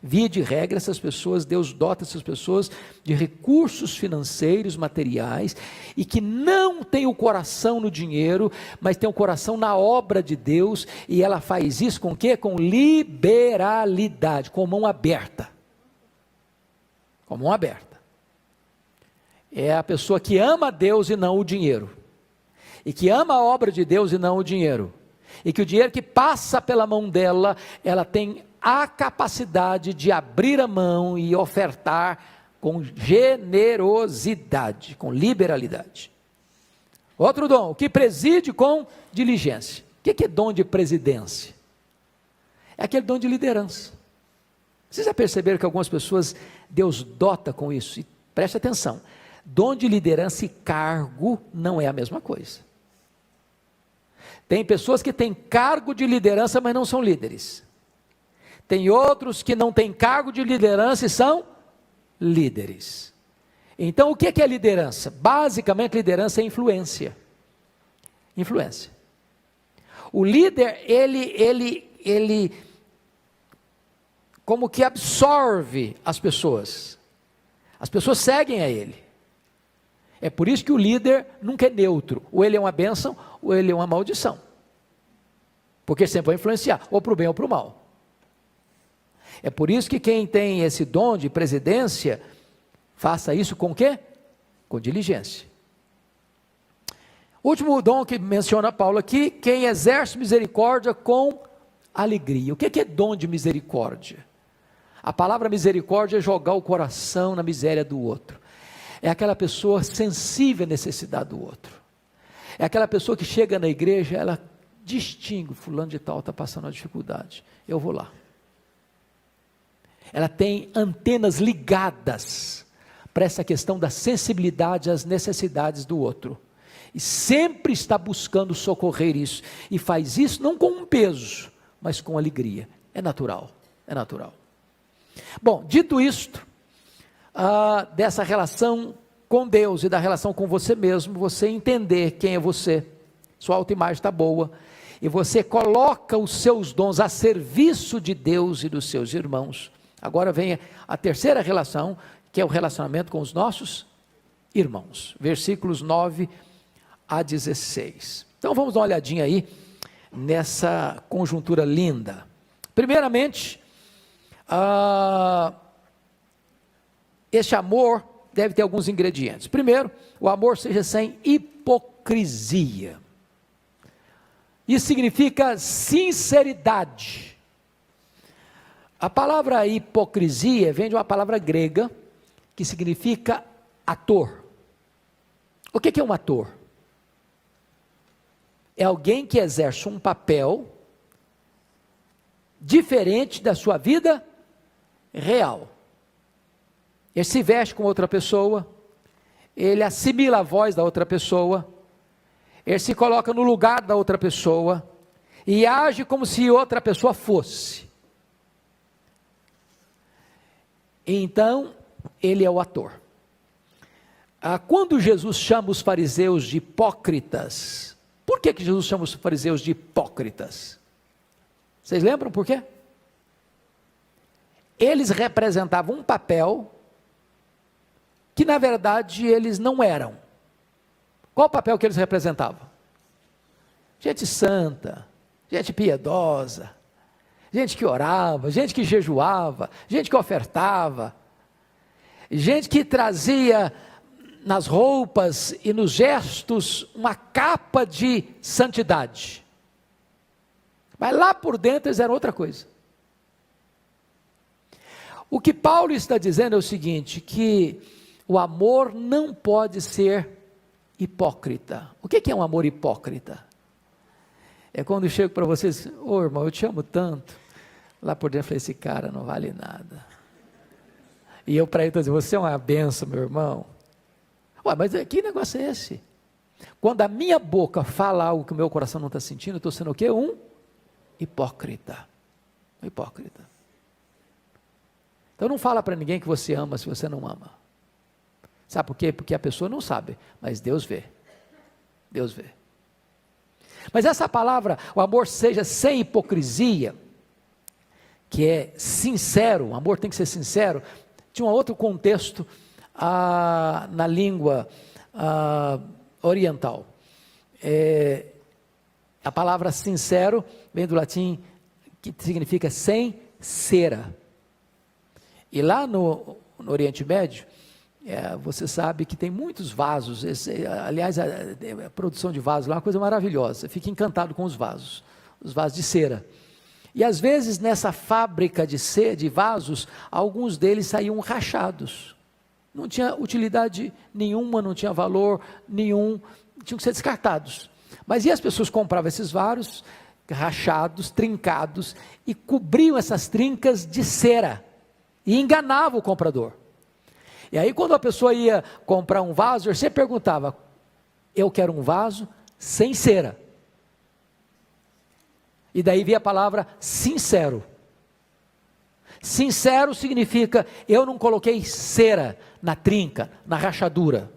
Via de regra, essas pessoas, Deus dota essas pessoas de recursos financeiros, materiais, e que não tem o coração no dinheiro, mas tem o coração na obra de Deus, e ela faz isso com o quê? Com liberalidade, com mão aberta. Com mão aberta. É a pessoa que ama Deus e não o dinheiro, e que ama a obra de Deus e não o dinheiro, e que o dinheiro que passa pela mão dela, ela tem a capacidade de abrir a mão e ofertar com generosidade, com liberalidade. Outro dom, que preside com diligência. O que é dom de presidência? É aquele dom de liderança. Vocês já perceberam que algumas pessoas Deus dota com isso? E preste atenção, dom de liderança e cargo não é a mesma coisa. Tem pessoas que têm cargo de liderança, mas não são líderes. Tem outros que não têm cargo de liderança e são líderes. Então o que é liderança? Basicamente liderança é influência. Influência. O líder, ele como que absorve as pessoas seguem a ele. É por isso que o líder nunca é neutro, ou ele é uma bênção, ou ele é uma maldição, porque sempre vai influenciar, ou para o bem ou para o mal. É por isso que quem tem esse dom de presidência, faça isso com o quê? Com diligência. Último dom que menciona Paulo aqui, quem exerce misericórdia com alegria. O que é dom de misericórdia? A palavra misericórdia é jogar o coração na miséria do outro. É aquela pessoa sensível à necessidade do outro. É aquela pessoa que chega na igreja, ela distingue, fulano de tal está passando uma dificuldade, eu vou lá. Ela tem antenas ligadas para essa questão da sensibilidade às necessidades do outro. E sempre está buscando socorrer isso. E faz isso não com um peso, mas com alegria. É natural, é natural. Bom, dito isto, dessa relação com Deus e da relação com você mesmo, você entender quem é você, sua autoimagem está boa, e você coloca os seus dons a serviço de Deus e dos seus irmãos. Agora vem a terceira relação, que é o relacionamento com os nossos irmãos, versículos 9 a 16. Então vamos dar uma olhadinha aí, nessa conjuntura linda. Primeiramente, este amor deve ter alguns ingredientes. Primeiro, o amor seja sem hipocrisia. Isso significa sinceridade. A palavra hipocrisia vem de uma palavra grega que significa ator. O que é um ator? É alguém que exerce um papel diferente da sua vida real. Ele se veste com outra pessoa, ele assimila a voz da outra pessoa, ele se coloca no lugar da outra pessoa e age como se outra pessoa fosse. Então, ele é o ator. Quando Jesus chama os fariseus de hipócritas, por que Jesus chama os fariseus de hipócritas? Vocês lembram por quê? Eles representavam um papel que na verdade eles não eram. Qual o papel que eles representavam? Gente santa, gente piedosa, gente que orava, gente que jejuava, gente que ofertava, gente que trazia nas roupas e nos gestos uma capa de santidade. Mas lá por dentro eles eram outra coisa. O que Paulo está dizendo é o seguinte, que o amor não pode ser hipócrita. O que é um amor hipócrita? É quando eu chego para vocês, irmão, eu te amo tanto. Lá por dentro eu falei, esse cara não vale nada. E eu para ele estou dizendo, você é uma benção, meu irmão. Mas que negócio é esse? Quando a minha boca fala algo que o meu coração não está sentindo, eu estou sendo o quê? Um hipócrita. Um hipócrita. Então não fala para ninguém que você ama se você não ama. Sabe por quê? Porque a pessoa não sabe, mas Deus vê. Deus vê. Mas essa palavra, o amor seja sem hipocrisia, que é sincero, o amor tem que ser sincero, tinha um outro contexto na língua oriental. A palavra sincero vem do latim, que significa sem cera. E lá no Oriente Médio, você sabe que tem muitos vasos, aliás, a produção de vasos lá é uma coisa maravilhosa, você fica encantado com os vasos de cera. E às vezes nessa fábrica de vasos, alguns deles saíam rachados, não tinha utilidade nenhuma, não tinha valor nenhum, tinham que ser descartados. Mas e as pessoas compravam esses vasos rachados, trincados, e cobriam essas trincas de cera, e enganavam o comprador. E aí quando a pessoa ia comprar um vaso, você perguntava, eu quero um vaso sem cera. E daí vem a palavra sincero. Sincero significa, eu não coloquei cera na trinca, na rachadura.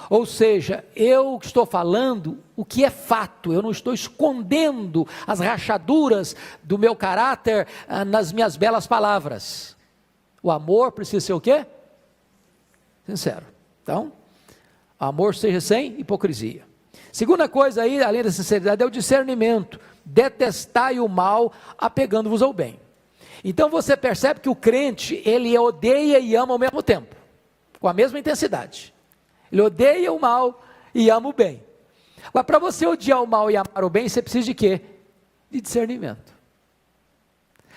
Ou seja, eu estou falando o que é fato, eu não estou escondendo as rachaduras do meu caráter nas minhas belas palavras. O amor precisa ser o quê? Sincero. Então, amor seja sem hipocrisia. Segunda coisa aí, além da sinceridade, é o discernimento. Detestai o mal, apegando-vos ao bem. Então você percebe que o crente, ele odeia e ama ao mesmo tempo, com a mesma intensidade. Ele odeia o mal e ama o bem. Mas para você odiar o mal e amar o bem, você precisa de quê? De discernimento.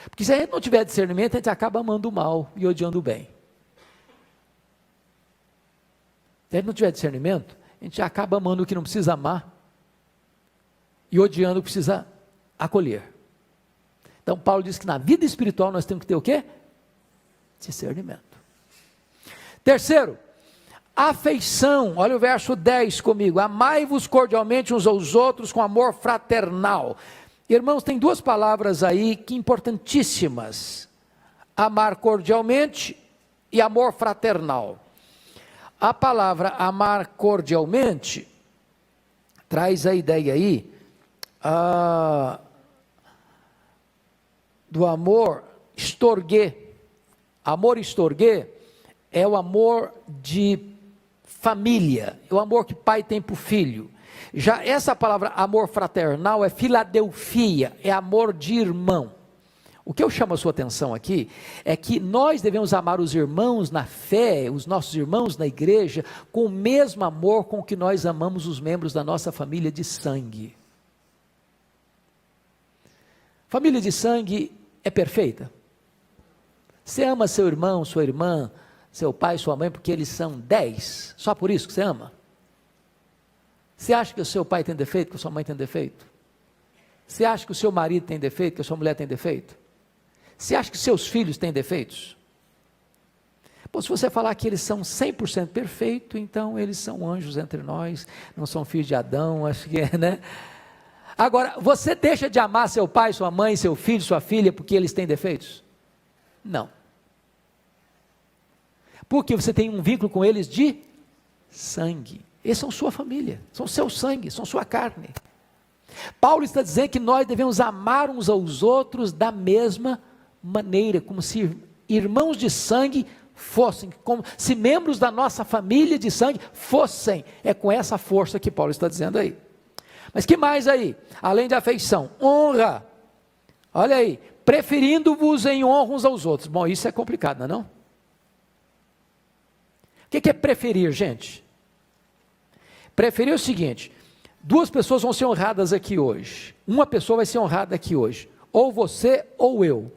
Porque se a gente não tiver discernimento, a gente acaba amando o mal e odiando o bem. Se a gente não tiver discernimento, a gente acaba amando o que não precisa amar e odiando o que precisa acolher. Então Paulo diz que na vida espiritual nós temos que ter o quê? Discernimento. Terceiro, afeição. Olha o verso 10 comigo. Amai-vos cordialmente uns aos outros com amor fraternal. Irmãos, tem duas palavras aí que importantíssimas. Amar cordialmente e amor fraternal. A palavra amar cordialmente traz a ideia aí do amor storge. Amor storge é o amor de família, é o amor que pai tem para o filho. Já essa palavra amor fraternal é filadelfia, é amor de irmão. O que eu chamo a sua atenção aqui é que nós devemos amar os irmãos na fé, os nossos irmãos na igreja, com o mesmo amor com que nós amamos os membros da nossa família de sangue. Família de sangue é perfeita? Você ama seu irmão, sua irmã, seu pai, sua mãe, porque eles são 10, só por isso que você ama? Você acha que o seu pai tem defeito, que a sua mãe tem defeito? Você acha que o seu marido tem defeito, que a sua mulher tem defeito? Você acha que seus filhos têm defeitos? Pô, se você falar que eles são 100% perfeitos, então eles são anjos entre nós, não são filhos de Adão, acho que é, né? Agora, você deixa de amar seu pai, sua mãe, seu filho, sua filha, porque eles têm defeitos? Não. Porque você tem um vínculo com eles de sangue. Eles são sua família, são seu sangue, são sua carne. Paulo está dizendo que nós devemos amar uns aos outros da mesma maneira, como se irmãos de sangue fossem, como se membros da nossa família de sangue fossem. É com essa força que Paulo está dizendo aí. Mas que mais aí? Além de afeição, honra. Olha aí, preferindo-vos em honra uns aos outros. Bom, isso é complicado, não é não? O que é preferir, gente? Preferir é o seguinte: duas pessoas vão ser honradas aqui hoje. Uma pessoa vai ser honrada aqui hoje. Ou você ou eu.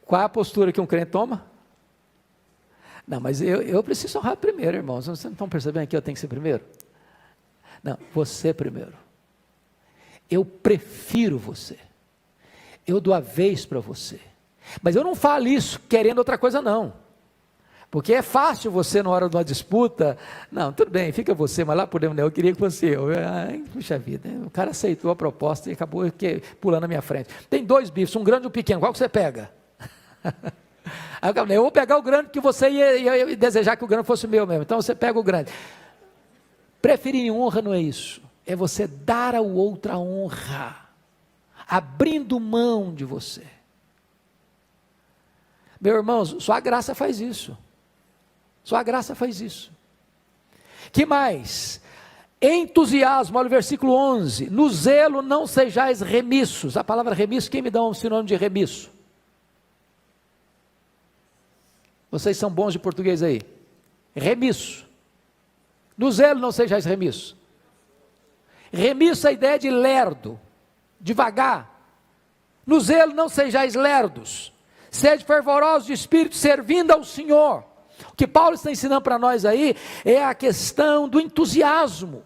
Qual é a postura que um crente toma? Não, mas eu preciso ser honrado primeiro, irmãos. Vocês não estão percebendo que eu tenho que ser primeiro? Não, você primeiro. Eu prefiro você. Eu dou a vez para você. Mas eu não falo isso querendo outra coisa não. Porque é fácil você na hora de uma disputa, não, tudo bem, fica você, mas lá por dentro, eu queria que fosse eu. Ai, puxa vida, o cara aceitou a proposta e acabou pulando na minha frente. Tem dois bifes, um grande e um pequeno, qual que você pega? Aí eu vou pegar o grande, que você ia desejar que o grande fosse meu mesmo, então você pega o grande. Preferir em honra não é isso, é você dar ao outro a honra, abrindo mão de você. Meu irmão, só a graça faz isso. Só a graça faz isso. Que mais? Entusiasmo, olha o versículo 11. No zelo não sejais remissos. A palavra remisso, quem me dá um sinônimo de remisso? Vocês são bons de português aí. Remisso. No zelo não sejais remissos. Remisso é a ideia de lerdo, devagar. No zelo não sejais lerdos. Sede fervorosos de espírito, servindo ao Senhor. O que Paulo está ensinando para nós aí é a questão do entusiasmo.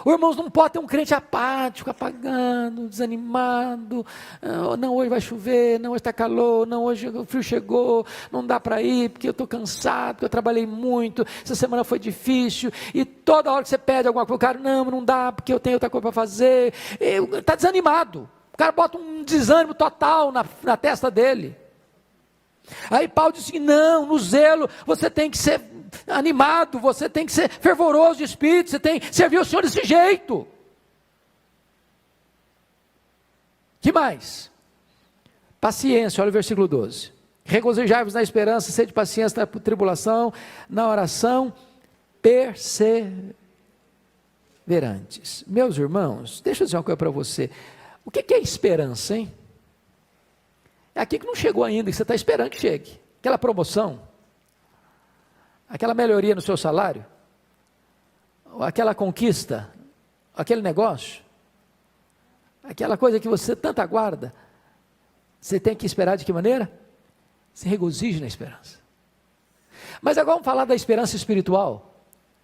O irmãos, não pode ter um crente apático, apagando, desanimado. Não, hoje vai chover, não, hoje está calor, não, hoje o frio chegou, não dá para ir, porque eu estou cansado, porque eu trabalhei muito, essa semana foi difícil, e toda hora que você pede alguma coisa, o cara, não dá, porque eu tenho outra coisa para fazer. Está desanimado. O cara bota um desânimo total na testa dele. Aí Paulo disse: não, no zelo você tem que ser animado, você tem que ser fervoroso de espírito, você tem que servir o Senhor desse jeito. Que mais? Paciência, olha o versículo 12. Regozijai-vos na esperança, sede paciência na tribulação, na oração, perseverantes. Meus irmãos, deixa eu dizer uma coisa para você. O que é esperança, hein? É aqui que não chegou ainda, que você está esperando que chegue. Aquela promoção, aquela melhoria no seu salário, aquela conquista, aquele negócio, aquela coisa que você tanto aguarda. Você tem que esperar de que maneira? Se regozije na esperança. Mas agora vamos falar da esperança espiritual.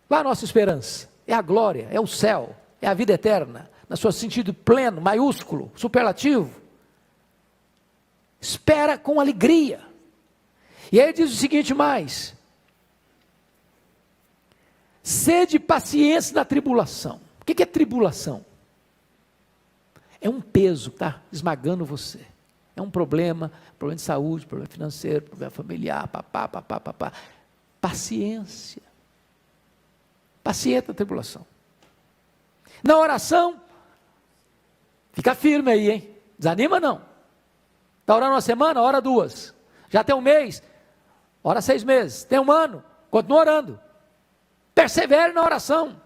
Qual é a nossa esperança? É a glória, é o céu, é a vida eterna, no seu sentido pleno, maiúsculo, superlativo. Espera com alegria. E aí diz o seguinte mais: sede paciência na tribulação. O que é tribulação? É um peso que está esmagando você. É um problema de saúde, problema financeiro, problema familiar, papá. Paciência. Paciência na tribulação. Na oração, fica firme aí, hein? Desanima não. Está orando uma semana, ora 2. Já tem um mês, ora 6 meses. Tem um ano, continua orando. Persevere na oração.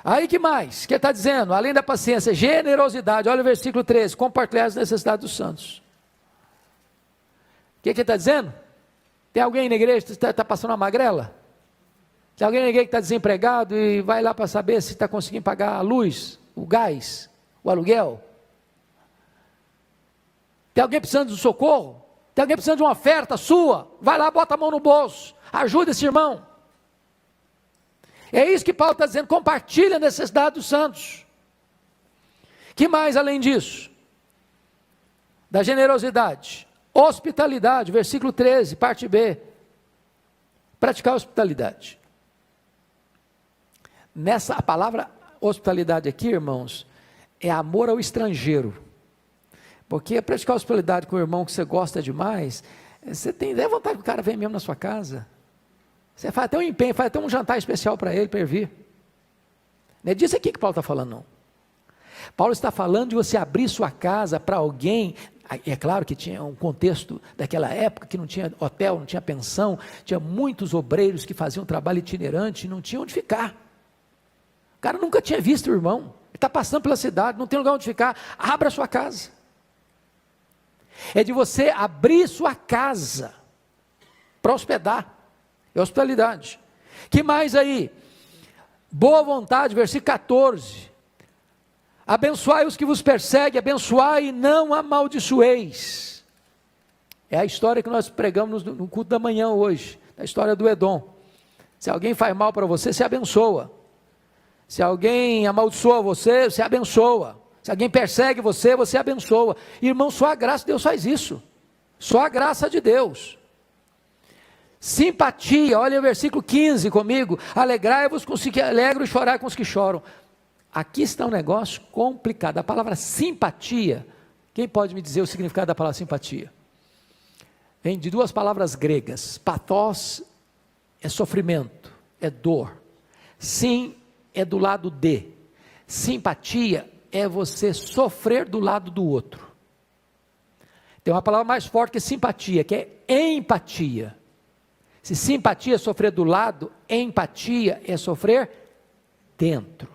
Aí que mais? Que ele está dizendo? Além da paciência, generosidade. Olha o versículo 13. Compartilhar as necessidades dos santos. O que ele está dizendo? Tem alguém na igreja que está passando uma magrela? Tem alguém na igreja que está desempregado e vai lá para saber se está conseguindo pagar a luz, o gás, o aluguel? Tem alguém precisando de socorro? Tem alguém precisando de uma oferta sua? Vai lá, bota a mão no bolso. Ajuda esse irmão. É isso que Paulo está dizendo, compartilha a necessidade dos santos. Que mais além disso? Da generosidade, hospitalidade, versículo 13, parte B. Praticar a hospitalidade. A palavra hospitalidade aqui, irmãos, é amor ao estrangeiro. Porque praticar a hospitalidade com o irmão que você gosta demais, você tem vontade que o cara venha mesmo na sua casa. Você faz até um empenho, faz até um jantar especial para ele, para ele vir. Não é disso aqui que Paulo está falando, não. Paulo está falando de você abrir sua casa para alguém. É claro que tinha um contexto daquela época, que não tinha hotel, não tinha pensão, tinha muitos obreiros que faziam trabalho itinerante e não tinha onde ficar. O cara nunca tinha visto o irmão, ele está passando pela cidade, não tem lugar onde ficar, abra a sua casa. É de você abrir sua casa para hospedar. É hospitalidade. Que mais aí? Boa vontade, versículo 14. Abençoai os que vos perseguem, abençoai e não amaldiçoeis. É a história que nós pregamos no culto da manhã hoje, a história do Edom. Se alguém faz mal para você, você abençoa. Se alguém amaldiçoa você, você abençoa. Se alguém persegue você, você abençoa. Irmão, só a graça de Deus faz isso. Só a graça de Deus. Simpatia, olha o versículo 15 comigo. Alegrai-vos com os que alegram e chorai com os que choram. Aqui está um negócio complicado. A palavra simpatia, quem pode me dizer o significado da palavra simpatia? Vem de 2 palavras gregas. Pathos é sofrimento, é dor. Sim é do lado de. Simpatia é você sofrer do lado do outro. Tem uma palavra mais forte que simpatia, que é empatia. Se simpatia é sofrer do lado, empatia é sofrer dentro.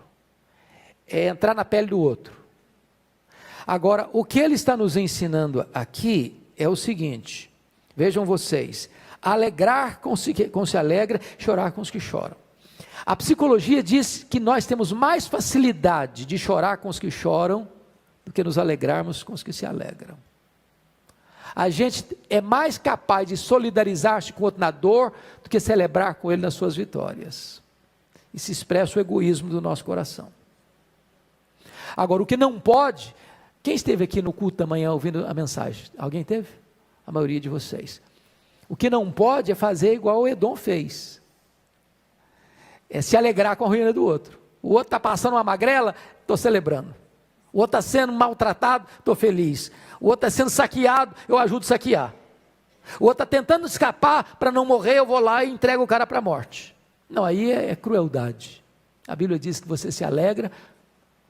É entrar na pele do outro. Agora, o que ele está nos ensinando aqui é o seguinte, vejam vocês, alegrar com os que se alegra, chorar com os que choram. A psicologia diz que nós temos mais facilidade de chorar com os que choram do que nos alegrarmos com os que se alegram. A gente é mais capaz de solidarizar-se com o outro na dor do que celebrar com ele nas suas vitórias. E se expressa o egoísmo do nosso coração. Agora, o que não pode, quem esteve aqui no culto da manhã ouvindo a mensagem? Alguém teve? A maioria de vocês. O que não pode é fazer igual o Edom fez. É se alegrar com a ruína do outro. O outro está passando uma magrela, estou celebrando. O outro está sendo maltratado, estou feliz. O outro está sendo saqueado, eu ajudo a saquear. O outro está tentando escapar para não morrer, eu vou lá e entrego o cara para a morte. Não, aí é crueldade. A Bíblia diz que você se alegra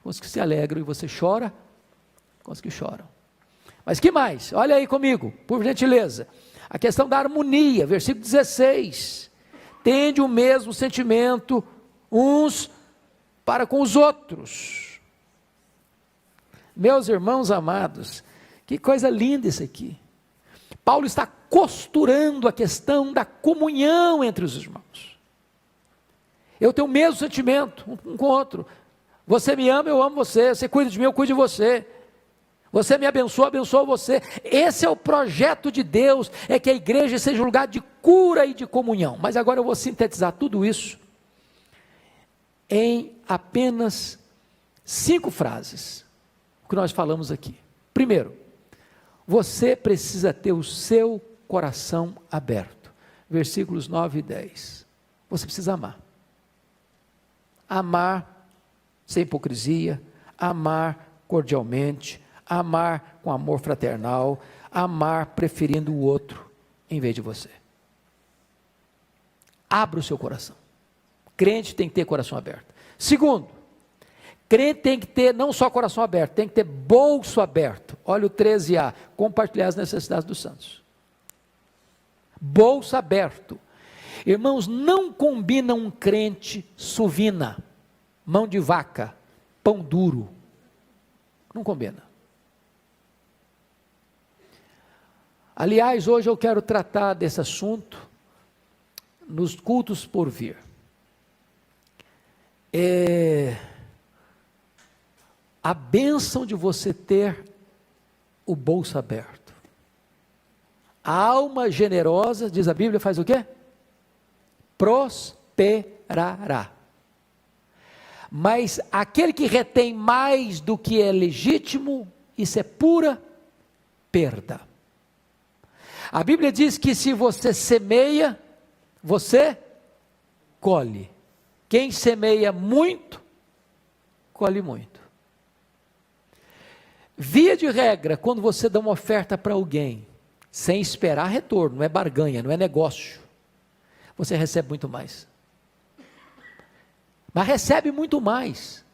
com os que se alegram e você chora com os que choram. Mas que mais? Olha aí comigo, por gentileza. A questão da harmonia, versículo 16. Tende o mesmo sentimento uns para com os outros. Meus irmãos amados, que coisa linda isso aqui. Paulo está costurando a questão da comunhão entre os irmãos. Eu tenho o mesmo sentimento um com o outro. Você me ama, eu amo você. Você cuida de mim, eu cuido de você. Você me abençoa, abençoa você. Esse é o projeto de Deus, é que a igreja seja um lugar de cura e de comunhão. Mas agora eu vou sintetizar tudo isso em apenas 5 frases, o que nós falamos aqui. Primeiro, você precisa ter o seu coração aberto. Versículos 9 e 10. Você precisa amar. Amar sem hipocrisia, amar cordialmente, amar com amor fraternal, amar preferindo o outro em vez de você. Abra o seu coração. Crente tem que ter coração aberto. Segundo, crente tem que ter não só coração aberto, tem que ter bolso aberto. Olha o 13a, compartilhar as necessidades dos santos. Bolso aberto. Irmãos, não combina um crente suvina, mão de vaca, pão duro. Não combina. Aliás, hoje eu quero tratar desse assunto nos cultos por vir. A bênção de você ter o bolso aberto. A alma generosa, diz a Bíblia, faz o quê? Prosperará. Mas aquele que retém mais do que é legítimo, isso é pura perda. A Bíblia diz que se você semeia, você colhe. Quem semeia muito, colhe muito. Via de regra, quando você dá uma oferta para alguém, sem esperar retorno, não é barganha, não é negócio, você recebe muito mais. Mas recebe muito mais.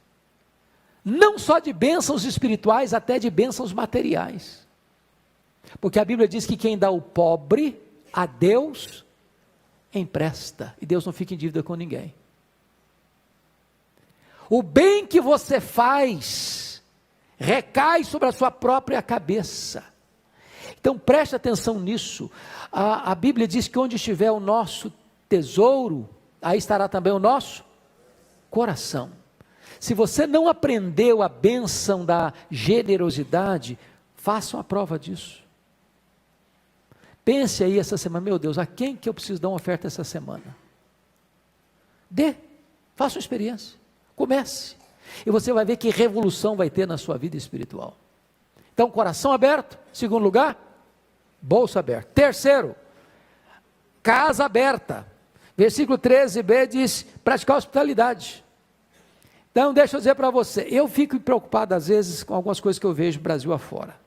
Não só de bênçãos espirituais, até de bênçãos materiais. Porque a Bíblia diz que quem dá o pobre a Deus, empresta. E Deus não fica em dívida com ninguém. O bem que você faz, recai sobre a sua própria cabeça. Então preste atenção nisso. A Bíblia diz que onde estiver o nosso tesouro, aí estará também o nosso coração. Se você não aprendeu a bênção da generosidade, faça uma prova disso. Pense aí essa semana, meu Deus, a quem que eu preciso dar uma oferta essa semana? Faça uma experiência, comece, e você vai ver que revolução vai ter na sua vida espiritual. Então, coração aberto. Segundo lugar, bolso aberto. Terceiro, casa aberta. Versículo 13b diz, praticar hospitalidade. Então, deixa eu dizer para você, eu fico preocupado às vezes com algumas coisas que eu vejo no Brasil afora.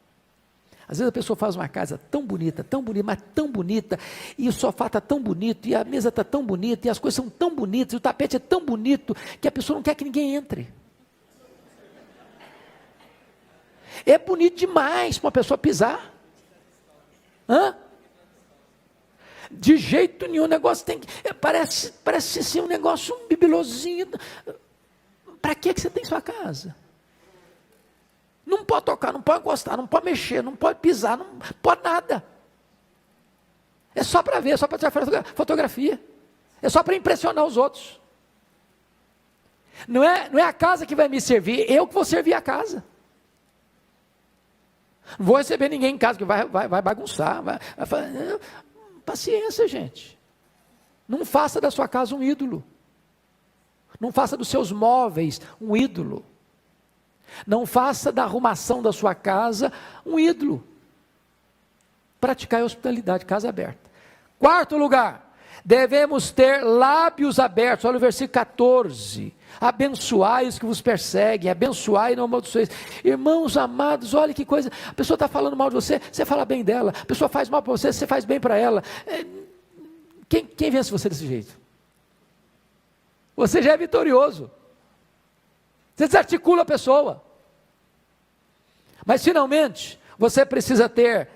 Às vezes a pessoa faz uma casa tão bonita, mas tão bonita, e o sofá está tão bonito, e a mesa está tão bonita, e as coisas são tão bonitas, e o tapete é tão bonito, que a pessoa não quer que ninguém entre. É bonito demais para uma pessoa pisar. De jeito nenhum, o negócio tem que... Parece assim um negócio, um bibelozinho. Para que você tem sua casa? Não pode tocar, não pode encostar, não pode mexer, não pode pisar, não pode nada. É só para ver, é só para tirar fotografia. É só para impressionar os outros. Não é a casa que vai me servir, eu que vou servir a casa. Não vou receber ninguém em casa que vai bagunçar. Vai fazer. Paciência, gente. Não faça da sua casa um ídolo. Não faça dos seus móveis um ídolo. Não faça da arrumação da sua casa um ídolo. Praticar a hospitalidade, casa aberta. Quarto lugar, devemos ter lábios abertos. Olha o versículo 14. Abençoai os que vos perseguem, abençoai e não amaldiçoeis. Irmãos amados, olha que coisa, a pessoa está falando mal de você, você fala bem dela. A pessoa faz mal para você, você faz bem para ela. Quem vence você desse jeito? Você já é vitorioso. Você desarticula a pessoa. Mas finalmente, você precisa ter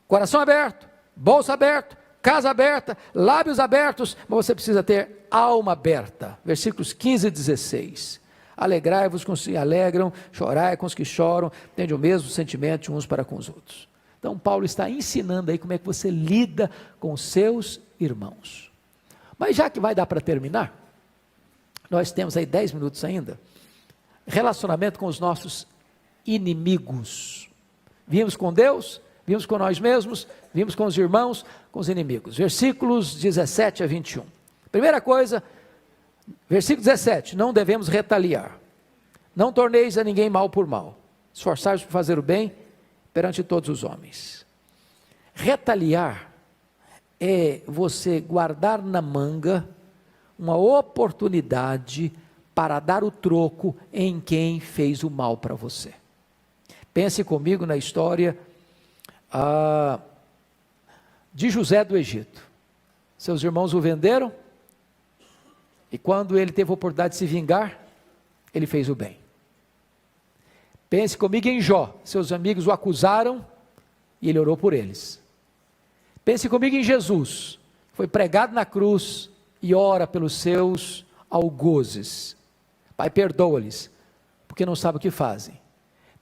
coração aberto, bolsa aberto, casa aberta, lábios abertos, mas você precisa ter alma aberta. Versículos 15 e 16. Alegrai-vos com os que se alegram, chorai com os que choram, tende o mesmo sentimento uns para com os outros. Então Paulo está ensinando aí como é que você lida com os seus irmãos. Mas já que vai dar para terminar, nós temos aí 10 minutos ainda, relacionamento com os nossos inimigos. Vimos com Deus, vimos com nós mesmos, vimos com os irmãos, com os inimigos. Versículos 17 a 21. Primeira coisa, versículo 17, não devemos retaliar. Não torneis a ninguém mal por mal. Esforçai-vos por fazer o bem perante todos os homens. Retaliar é você guardar na manga uma oportunidade para dar o troco em quem fez o mal para você. Pense comigo na história de José do Egito. Seus irmãos o venderam, e quando ele teve a oportunidade de se vingar, ele fez o bem. Pense comigo em Jó. Seus amigos o acusaram e ele orou por eles. Pense comigo em Jesus. Foi pregado na cruz e ora pelos seus algozes. Pai, perdoa-lhes, porque não sabem o que fazem.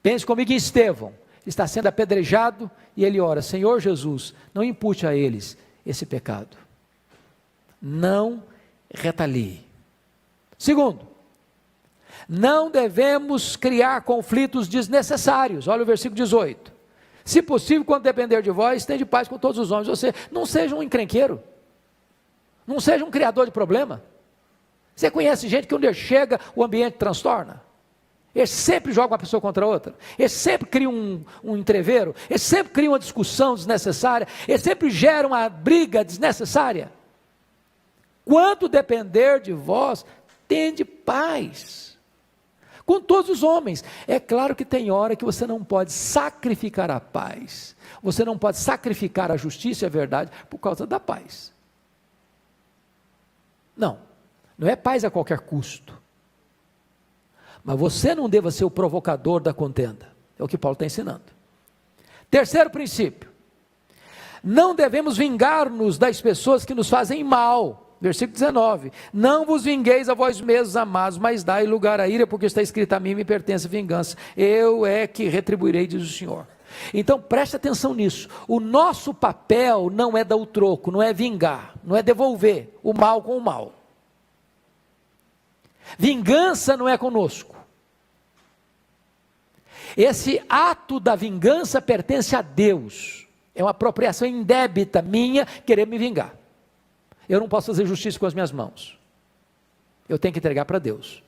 Pense comigo em Estevão. Está sendo apedrejado e ele ora: Senhor Jesus, não impute a eles esse pecado. Não retalie. Segundo, não devemos criar conflitos desnecessários. Olha o versículo 18. Se possível, quando depender de vós, tende paz com todos os homens. Você não seja um encrenqueiro, não seja um criador de problema. Você conhece gente que onde chega o ambiente transtorna? Eles sempre jogam uma pessoa contra a outra, eles sempre criam um entreveiro, eles sempre criam uma discussão desnecessária, eles sempre geram uma briga desnecessária. Quanto depender de vós, tende paz com todos os homens. É claro que tem hora que você não pode sacrificar a paz, você não pode sacrificar a justiça e a verdade por causa da paz. Não é paz a qualquer custo. Mas você não deva ser o provocador da contenda. É o que Paulo está ensinando. Terceiro princípio. Não devemos vingar-nos das pessoas que nos fazem mal. Versículo 19. Não vos vingueis a vós mesmos, amados, mas dai lugar à ira, porque está escrito: a mim me pertence a vingança. Eu é que retribuirei, diz o Senhor. Então preste atenção nisso. O nosso papel não é dar o troco, não é vingar, não é devolver o mal com o mal. Vingança não é conosco. Esse ato da vingança pertence a Deus. É uma apropriação indébita minha querer me vingar. Eu não posso fazer justiça com as minhas mãos. Eu tenho que entregar para Deus.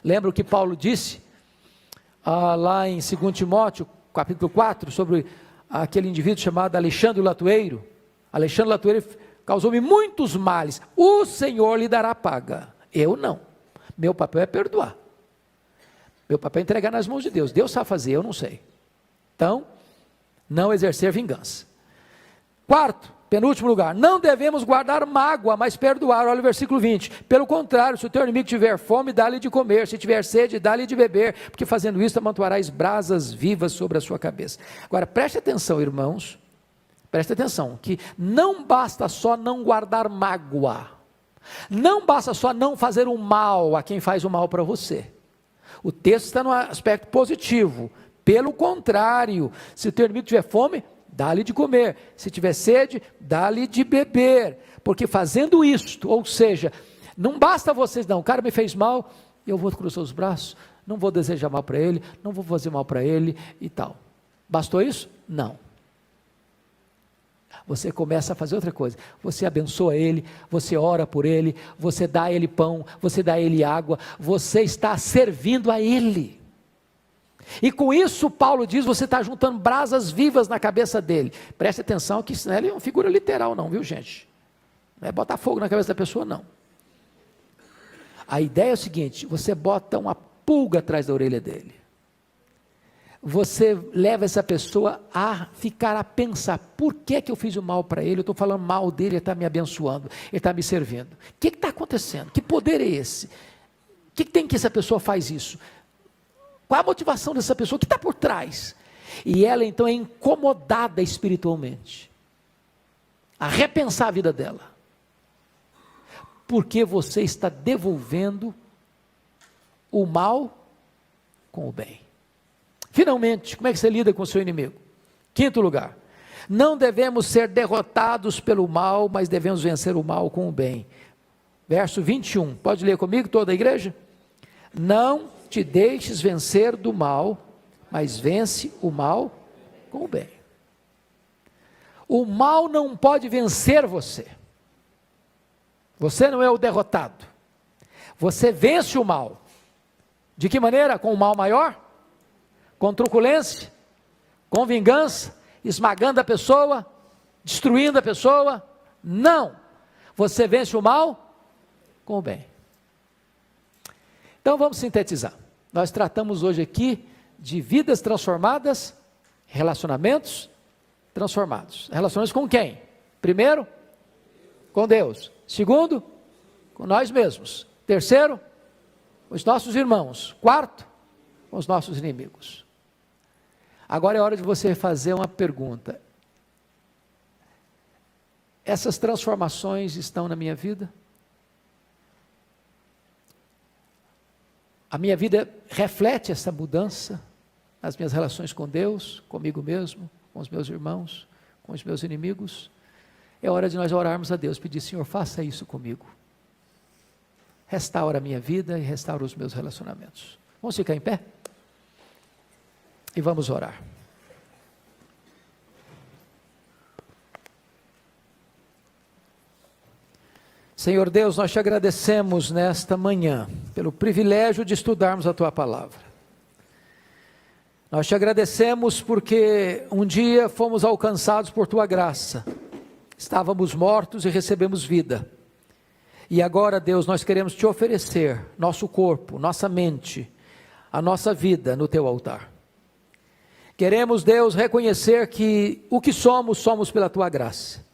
Lembra o que Paulo disse lá em 2 Timóteo, capítulo 4, sobre aquele indivíduo chamado Alexandre o Latueiro? Alexandre o Latueiro causou-me muitos males. O Senhor lhe dará paga. Eu não. Meu papel é perdoar. Meu papel é entregar nas mãos de Deus. Deus sabe fazer, eu não sei. Então, não exercer vingança. Quarto, penúltimo lugar, não devemos guardar mágoa, mas perdoar. Olha o versículo 20. Pelo contrário, se o teu inimigo tiver fome, dá-lhe de comer. Se tiver sede, dá-lhe de beber. Porque fazendo isso, amontoarás brasas vivas sobre a sua cabeça. Agora, preste atenção, irmãos. Preste atenção, que não basta só não guardar mágoa. Não basta só não fazer o mal a quem faz o mal para você. O texto está no aspecto positivo. Pelo contrário, se o teu inimigo tiver fome, dá-lhe de comer. Se tiver sede, dá-lhe de beber. Porque fazendo isto, ou seja, não basta vocês, não, o cara me fez mal, eu vou cruzar os braços, não vou desejar mal para ele, não vou fazer mal para ele e tal. Bastou isso? Não. Você começa a fazer outra coisa, você abençoa ele, você ora por ele, você dá a ele pão, você dá a ele água, você está servindo a ele. E com isso Paulo diz, você está juntando brasas vivas na cabeça dele. Preste atenção que isso não é uma figura literal não, viu gente? Não é botar fogo na cabeça da pessoa não. A ideia é o seguinte, você bota uma pulga atrás da orelha dele. Você leva essa pessoa a ficar a pensar, por que eu fiz o mal para ele? Eu estou falando mal dele, ele está me abençoando, ele está me servindo. O que está acontecendo? Que poder é esse? O que tem que essa pessoa faz isso? Qual a motivação dessa pessoa? O que está por trás? E ela então é incomodada espiritualmente, a repensar a vida dela. Porque você está devolvendo o mal com o bem. Finalmente, como é que você lida com o seu inimigo? Quinto lugar, não devemos ser derrotados pelo mal, mas devemos vencer o mal com o bem. Verso 21, pode ler comigo toda a igreja? Não te deixes vencer do mal, mas vence o mal com o bem. O mal não pode vencer você. Você não é o derrotado. Você vence o mal. De que maneira? Com o mal maior? Com truculência? Com vingança? Esmagando a pessoa? Destruindo a pessoa? Não. Você vence o mal com o bem. Então vamos sintetizar. Nós tratamos hoje aqui de vidas transformadas, relacionamentos transformados. Relacionamentos com quem? Primeiro, com Deus. Segundo, com nós mesmos. Terceiro, com os nossos irmãos. Quarto, com os nossos inimigos. Agora é hora de você fazer uma pergunta. Essas transformações estão na minha vida? A minha vida reflete essa mudança nas minhas relações com Deus, comigo mesmo, com os meus irmãos, com os meus inimigos? É hora de nós orarmos a Deus, pedir: Senhor, faça isso comigo. Restaura a minha vida e restaura os meus relacionamentos. Vamos ficar em pé? E vamos orar. Senhor Deus, nós te agradecemos nesta manhã, pelo privilégio de estudarmos a Tua Palavra. Nós te agradecemos porque um dia fomos alcançados por Tua graça, estávamos mortos e recebemos vida. E agora, Deus, nós queremos te oferecer nosso corpo, nossa mente, a nossa vida no Teu altar. Queremos, Deus, reconhecer que o que somos, somos pela Tua graça.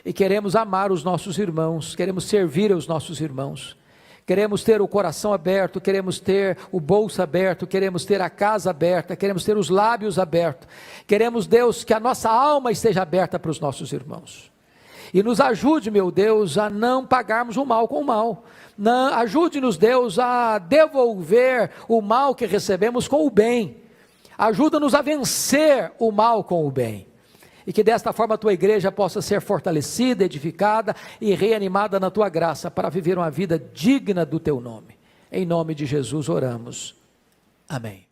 E queremos amar os nossos irmãos, queremos servir aos nossos irmãos, queremos ter o coração aberto, queremos ter o bolso aberto, queremos ter a casa aberta, queremos ter os lábios abertos, queremos, Deus, que a nossa alma esteja aberta para os nossos irmãos. E nos ajude, meu Deus, a não pagarmos o mal com o mal. Ajude-nos, Deus, a devolver o mal que recebemos com o bem. Ajuda-nos a vencer o mal com o bem. E que desta forma a Tua igreja possa ser fortalecida, edificada e reanimada na Tua graça, para viver uma vida digna do Teu nome. Em nome de Jesus oramos. Amém.